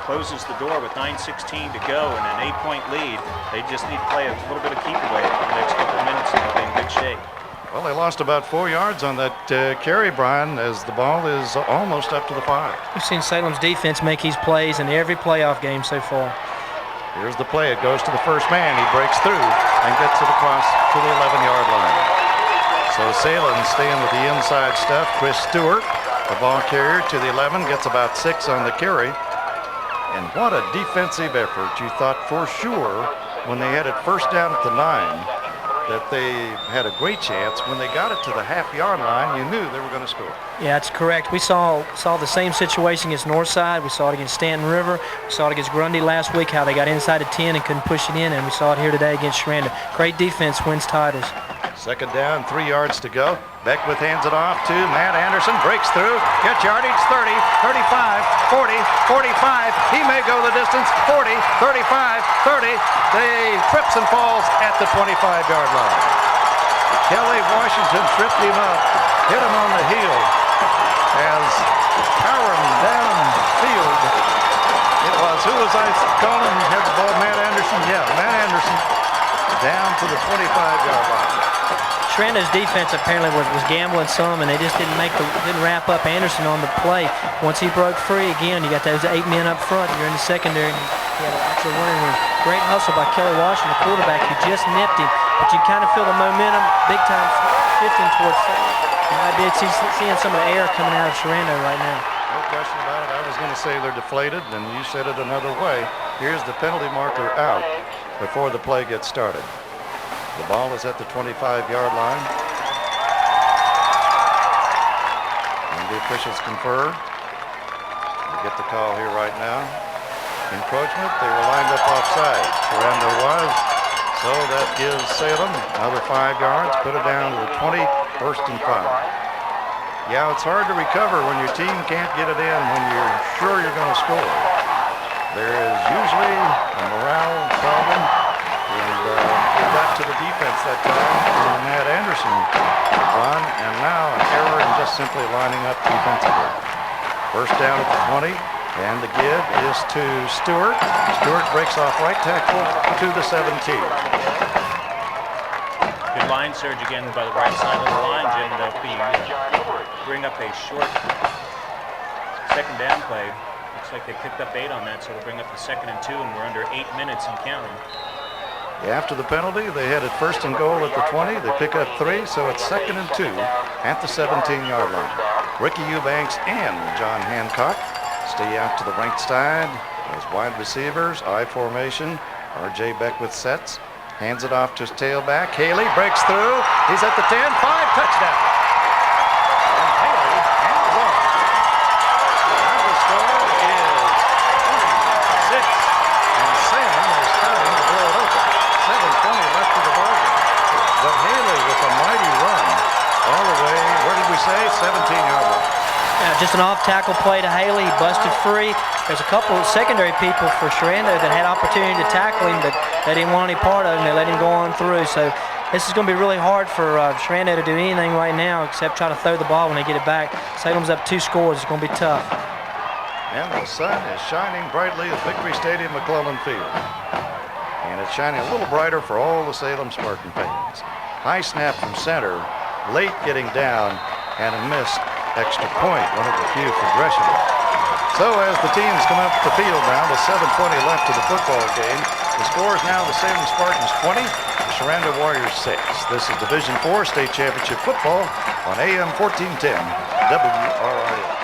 Speaker 3: closes the door with 9:16 to go and an 8-point lead. They just need to play a little bit of keep away for the next couple of minutes and they'll be in good shape.
Speaker 1: Well, they lost about 4 yards on that carry, Brian, as the ball is almost up to the 5.
Speaker 2: We've seen Salem's defense make these plays in every playoff game so far.
Speaker 1: Here's the play. It goes to the first man. He breaks through and gets it across to the 11-yard line. So Salem staying with the inside stuff. Chris Stewart, the ball carrier, to the 11, gets about 6 on the carry. And what a defensive effort. You thought for sure when they had it first down at the 9 that they had a great chance. When they got it to the half-yard line, you knew they were going to score.
Speaker 2: Yeah, that's correct. We saw the same situation against Northside. We saw it against Stanton River. We saw it against Grundy last week, how they got inside the 10 and couldn't push it in, and we saw it here today against Sherando. Great defense wins titles.
Speaker 1: Second down, 3 yards to go. Beckwith hands it off to Matt Anderson, breaks through, gets yardage, 30, 35, 40, 45. He may go the distance, 40, 35, 30. They trips and falls at the 25-yard line. Kelly Washington tripped him up, hit him on the heel as powering down the field. It was, who was I calling, had the ball, Matt Anderson? Yeah, Matt Anderson down to the 25-yard line.
Speaker 2: Sherando's defense apparently was gambling some, and they just didn't wrap up Anderson on the play. Once he broke free again, you got those 8 men up front. You're in the secondary, and you had actually running room. Great hustle by Kelly Washington, the quarterback, who just nipped him. But you kind of feel the momentum big time shifting towards Salem. You might be seeing some of the air coming out of Sherando right now.
Speaker 1: No question about it. I was going to say they're deflated, and you said it another way. Here's the penalty marker out before the play gets started. The ball is at the 25-yard line. And the officials confer. We get the call here right now. Encroachment, they were lined up offside. Sherando was. So that gives Salem another 5 yards, put it down to the 20, 1st and 5. Yeah, it's hard to recover when your team can't get it in when you're sure you're going to score. There is usually a morale problem, and it got to the defense that time on the Matt Anderson run, and now an error in just simply lining up defensively. 1st down at the 20. And the give is to Stewart. Stewart breaks off right tackle to the 17.
Speaker 3: Good line surge again by the right side of the line, Jim. They'll bring up a short 2nd down play. Looks like they picked up 8 on that, so they'll bring up the 2nd and 2, and we're under 8 minutes and counting.
Speaker 1: After the penalty, they had it 1st and goal at the 20. They pick up 3, so it's 2nd and 2 at the 17-yard line. Ricky Eubanks and John Hancock stay out to the right side as wide receivers, I formation. R.J. Beckwith sets, hands it off to his tailback. Haley breaks through. He's at the 10, 5, touchdown. And Haley hands on. And the score is 26. And Salem is starting to blow it open. 7:20 left of the ballgame. But Haley with a mighty run all the way, where did we say? 17-yard line.
Speaker 2: Just an off-tackle play to Haley. He busted free. There's a couple of secondary people for Sherando that had opportunity to tackle him, but they didn't want any part of him. They let him go on through. So this is going to be really hard for Sherando to do anything right now except try to throw the ball when they get it back. Salem's up 2 scores. It's going to be tough.
Speaker 1: And the sun is shining brightly at Victory Stadium, McClellan Field. And it's shining a little brighter for all the Salem Spartan fans. High snap from center, late getting down, and a missed extra point, one of the few for Gresham. So as the teams come up the field now, with 7:20 left of the football game, the score is now the Salem Spartans 20, the Sherando Warriors 6. This is Division IV State Championship football on AM 1410 WRIS.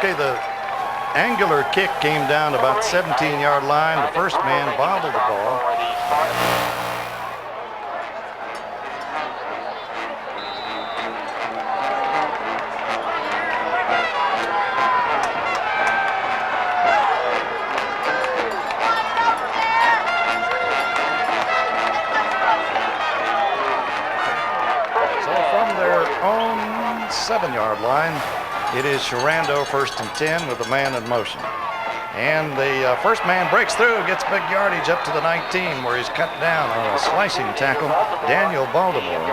Speaker 1: The angular kick came down about 17-yard line. The first man bobbled the ball. So from their own 7-yard line, it is Sherando 1st and 10 with a man in motion. And the first man breaks through, gets big yardage up to the 19 where he's cut down on a slicing tackle. Daniel Baltimore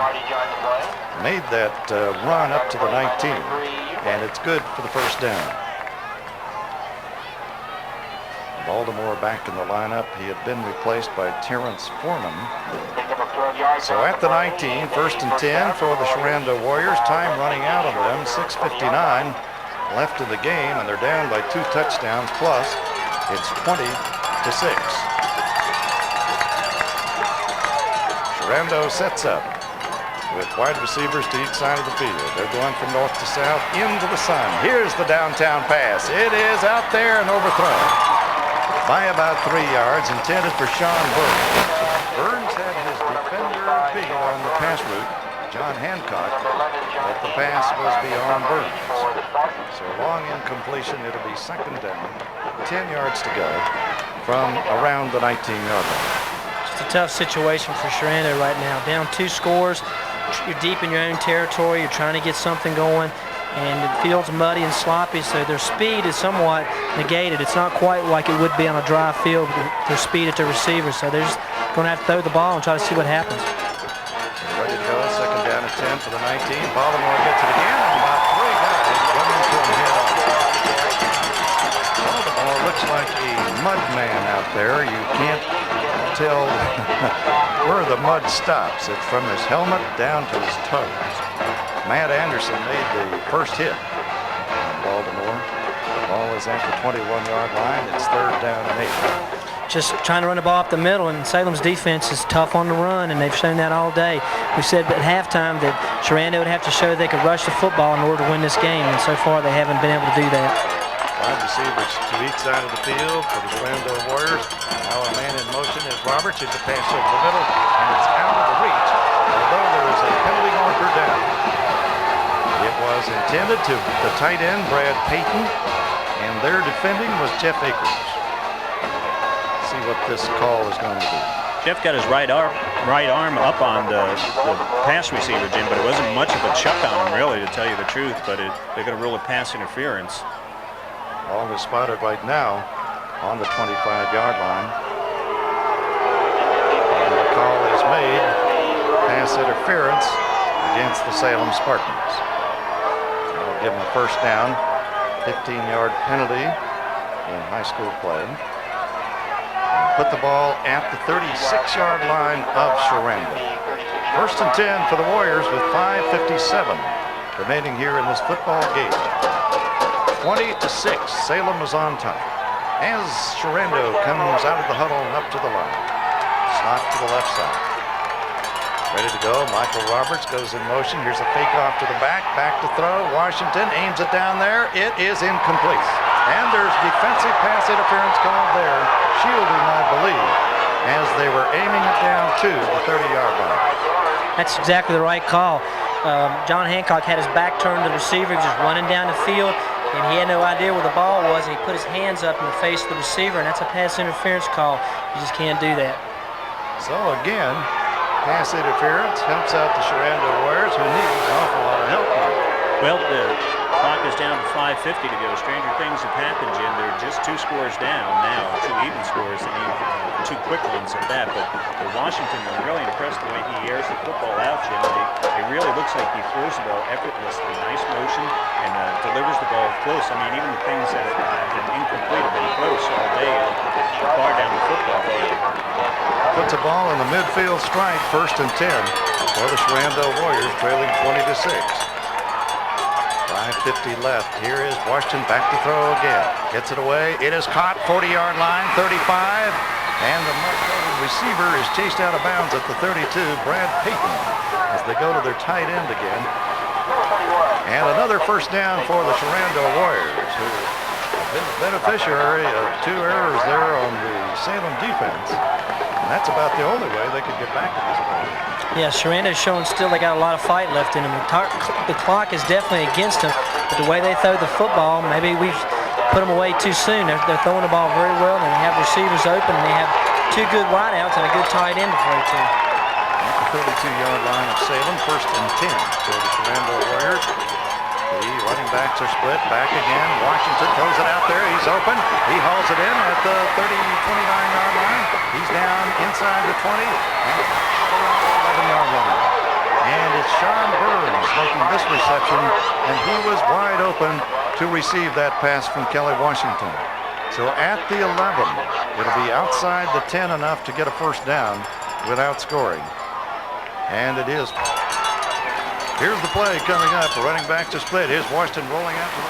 Speaker 1: made that run up to the 19, and it's good for the 1st down. Baltimore back in the lineup. He had been replaced by Terrence Foreman. So at the 19, 1st and 10 for the Sherando Warriors. Time running out on them, 6:59 left in the game, and they're down by 2 touchdowns plus. It's 20-6. Sherando sets up with wide receivers to each side of the field. They're going from north to south into the sun. Here's the downtown pass. It is out there and overthrown by about 3 yards, intended for Sean Burns. Burns had his defender beat on the pass route, John Hancock, but the pass was beyond Burns. So long incompletion, it'll be 2nd down, 10 yards to go. from around the 19-yard line.
Speaker 2: It's a tough situation for Sherando right now. Down 2 scores, you're deep in your own territory, you're trying to get something going, and the field's muddy and sloppy, so their speed is somewhat negated. It's not quite like it would be on a dry field with their speed at the receiver, so they're just going to have to throw the ball and try to see what happens.
Speaker 1: Ready to go, second down and 10 for the 19. Baltimore gets it again, and about 3 guys running to him head on. Baltimore looks like a mud man out there. You can't tell where the mud stops. It's from his helmet down to his toes. Matt Anderson made the first hit on Baltimore. The ball is at the 21-yard line. It's third down and 8.
Speaker 2: Just trying to run the ball up the middle, and Salem's defense is tough on the run, and they've shown that all day. We said at halftime that Sherando would have to show they could rush the football in order to win this game, and so far they haven't been able to do that.
Speaker 1: Wide receivers to each side of the field for the Shando Warriors. Now a man in motion is Roberts. It's a pass over the middle, and it's out of the reach, although there is a penalty marker down. It was intended to the tight end, Brad Payton, and their defending was Jeff Akers. See what this call is going to be.
Speaker 3: Jeff got his right arm up on the pass receiver, Jim, but it wasn't much of a chuck on him, really, to tell you the truth, but they're going to rule it pass interference.
Speaker 1: Ball is spotted right now on the 25-yard line. And the call is made, pass interference against the Salem Spartans. That'll give them a first down, 15-yard penalty in high school play. Put the ball at the 36-yard line of Sherando. First and 10 for the Warriors with 5:57 remaining here in this football game. 20-6, Salem was on top. As Sherando comes out of the huddle and up to the line. Slot to the left side. Ready to go, Michael Roberts goes in motion. Here's a fake off to the back to throw. Washington aims it down there. It is incomplete. And there's defensive pass interference called there, shielding, I believe, as they were aiming it down to the 30-yard line.
Speaker 2: That's exactly the right call. John Hancock had his back turned to the receiver, just running down the field, and he had no idea where the ball was, and he put his hands up in the face of the receiver, and that's a pass interference call. You just can't do that.
Speaker 1: So again, pass interference helps out the Sherando Warriors, who need an awful lot of help here.
Speaker 3: Well, the clock is down to 5:50 to go. Stranger things have happened, Jim. They're just 2 scores down now, 2 even scores. They need 2 quick ones at that. But for Washington, I'm really impressed the way he airs the football out, Jim. It really looks like he throws the ball effortlessly, nice motion, and delivers the ball close. I mean, even the things that have been incomplete have been close all day, far down the football field.
Speaker 1: Puts a ball in the midfield strike, first and 10 for the Sherando Warriors, trailing 20-6. 5:50 left. Here is Washington back to throw again. Gets it away. It is caught, 40-yard line, 35. And the mud-coated receiver is chased out of bounds at the 32, Brad Payton, as they go to their tight end again. And another first down for the Sherando Warriors, who have been the beneficiary of 2 errors there on the Salem defense. And that's about the only way they could get back to this point.
Speaker 2: Yeah, Sherando's showing still they got a lot of fight left in them. The clock is definitely against them, but the way they throw the football, maybe we've put them away too soon. They're throwing the ball very well, and they have receivers open, and they have 2 good wideouts and a good tight end to throw to.
Speaker 1: At the 32-yard line of Salem, first and 10 for the Sherando Warriors. The running backs are split, back again. Washington throws it out there. He's open. He hauls it in at the 29-yard line. He's down inside the 20 and 11-yard line. And it's Sean Burns making this reception, and he was wide open to receive that pass from Kelly Washington. So at the 11, it'll be outside the 10 enough to get a first down without scoring. And it is. Here's the play coming up. The running backs are split. Here's Washington rolling out to the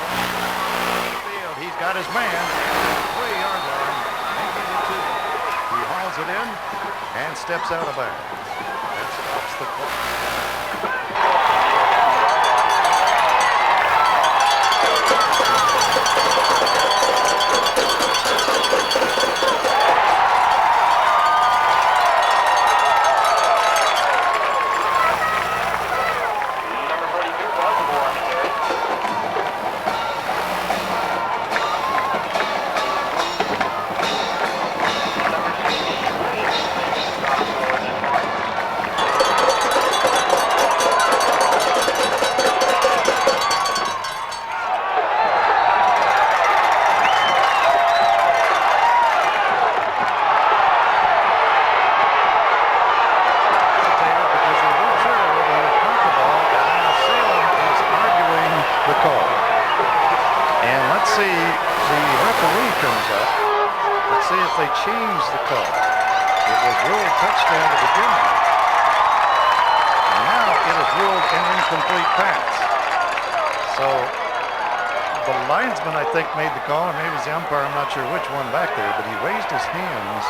Speaker 1: field. He's got his man at the 3-yard line, maybe the 2. He hauls it in and steps out of bounds. That stops the play. see, the referee comes up. Let's see if they change the call. It was ruled touchdown to begin with. And now it is ruled an incomplete pass. So the linesman, I think, made the call, or maybe it was the umpire, I'm not sure which one back there, but he raised his hands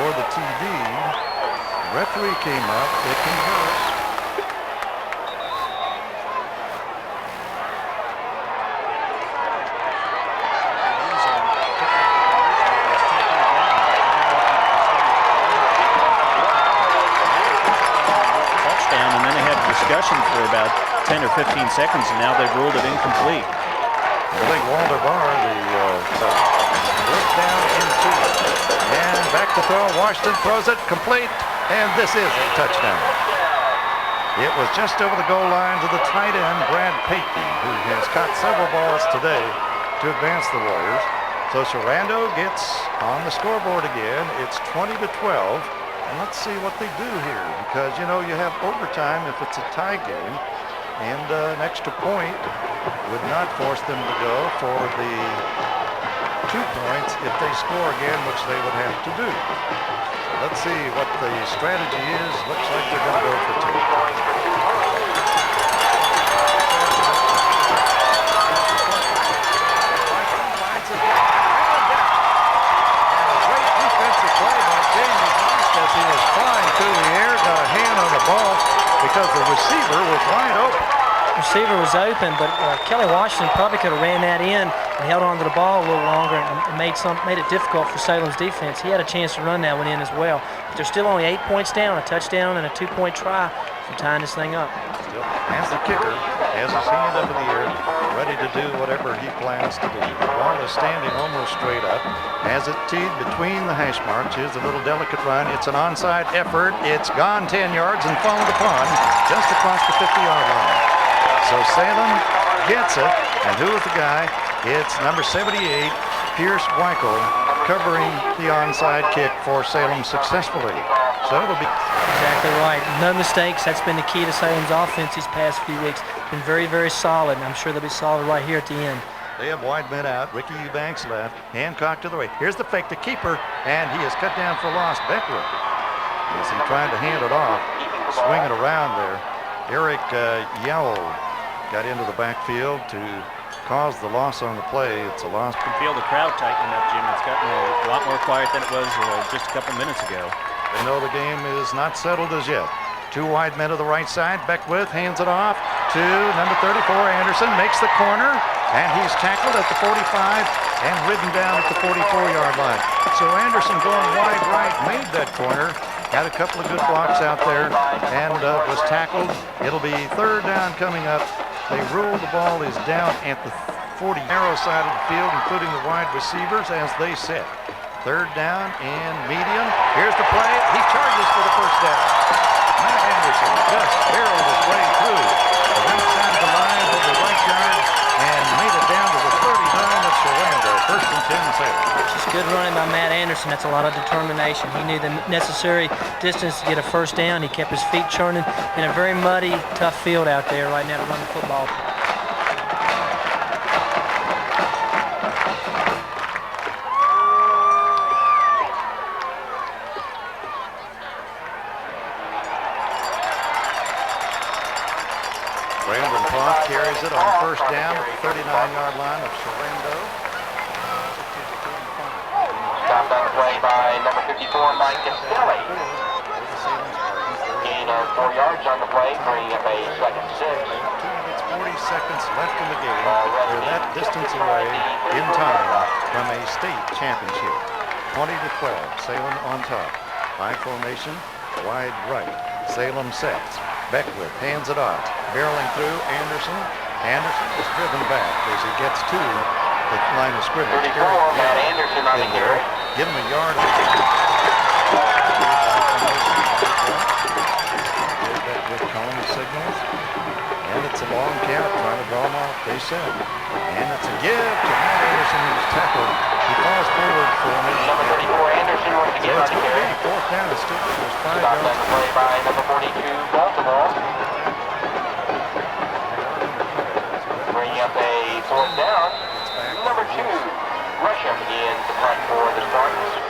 Speaker 1: for the TD. The referee came up, they conversed.
Speaker 3: For about 10 or 15 seconds, and now they've ruled it incomplete.
Speaker 1: I think Walter Barr, down into it. And back to throw. Washington throws it complete, and this is a touchdown. It was just over the goal line to the tight end, Brad Payton, who has caught several balls today to advance the Warriors. So Sherando gets on the scoreboard again. It's 20-12. And let's see what they do here, because, you know, you have overtime if it's a tie game, and an extra point would not force them to go for the 2 points if they score again, which they would have to do. So let's see what the strategy is. Looks like they're going to go for 2. He was flying through the air, got a hand on the ball because the receiver was wide open.
Speaker 2: Receiver was open, but Kelly Washington probably could have ran that in and held on to the ball a little longer and made it difficult for Salem's defense. He had a chance to run that one in as well. But they're still only 8 points down, a touchdown and a 2-point try from tying this thing up.
Speaker 1: Still has the kicker, has his hand up in the air, ready to do whatever he plans to do. The ball is standing almost straight up, has it teed between the hash marks. Here's a little delicate run. It's an onside effort. It's gone 10 yards and phoned upon just across the 50-yard line. So Salem gets it, and who is the guy? It's number 78, Pierce Weichel, covering the onside kick for Salem successfully. So it'll be...
Speaker 2: Exactly right. No mistakes. That's been the key to Salem's offense these past few weeks. Been very, very solid, and I'm sure they'll be solid right here at the end.
Speaker 1: They have wide men out. Ricky Eubanks left. Hancock to the right. Here's the fake, the keeper, and he is cut down for loss. Beckwith. As he tried to hand it off, swing it around there. Eric Yowell got into the backfield to cause the loss on the play. It's a loss.
Speaker 3: You can feel the crowd tightening up, Jim. It's gotten a lot more quiet than it was just a couple minutes ago.
Speaker 1: They know the game is not settled as yet. 2 wide men to the right side. Beckwith hands it off to number 34, Anderson, makes the corner, and he's tackled at the 45 and ridden down at the 44-yard line. So Anderson going wide right, made that corner, had a couple of good blocks out there, and was tackled. It'll be 3rd down coming up. They rule the ball is down at the 40 narrow side of the field, including the wide receivers as they set. 3rd down and medium. Here's the play. He charges for the 1st down. Matt Anderson just barreled his way through the right side of the line to the right yard and made it down to the 39 of Sherando. 1st and 10 Salem.
Speaker 2: Just good running by Matt Anderson. That's a lot of determination. He knew the necessary distance to get a 1st down. He kept his feet churning in a very muddy, tough field out there right now to run the football.
Speaker 1: Brandon Plouffe carries it on 1st down at the 39-yard line of Sherando.
Speaker 7: Stopped on the play by number 54, Mike Castelli. Gain of 4 yards on the play, bringing up a 2nd and 6.
Speaker 1: 2 minutes, 40 seconds left in the game. They're that distance away in time from a state championship. 20-12, Salem on top. High formation, wide right. Salem sets. Beckwith hands it off. Barreling through Anderson. Anderson is driven back as he gets to the line of scrimmage.
Speaker 7: 34, Matt Anderson on the carry.
Speaker 1: Give him a yard. Beckwith calling the signals. And it's a long count, trying to draw him off. They set. And it's a give to Matt Anderson, who's tackled. He falls forward for a minute.
Speaker 7: Number 34, Anderson once again on the carry.
Speaker 1: 4th down. It's still 5
Speaker 7: Stopped on
Speaker 1: yards.
Speaker 7: the play by number 42, Baltimore. Bringing up a 4th down. number 2, Russia, begins the punt for the Spartans.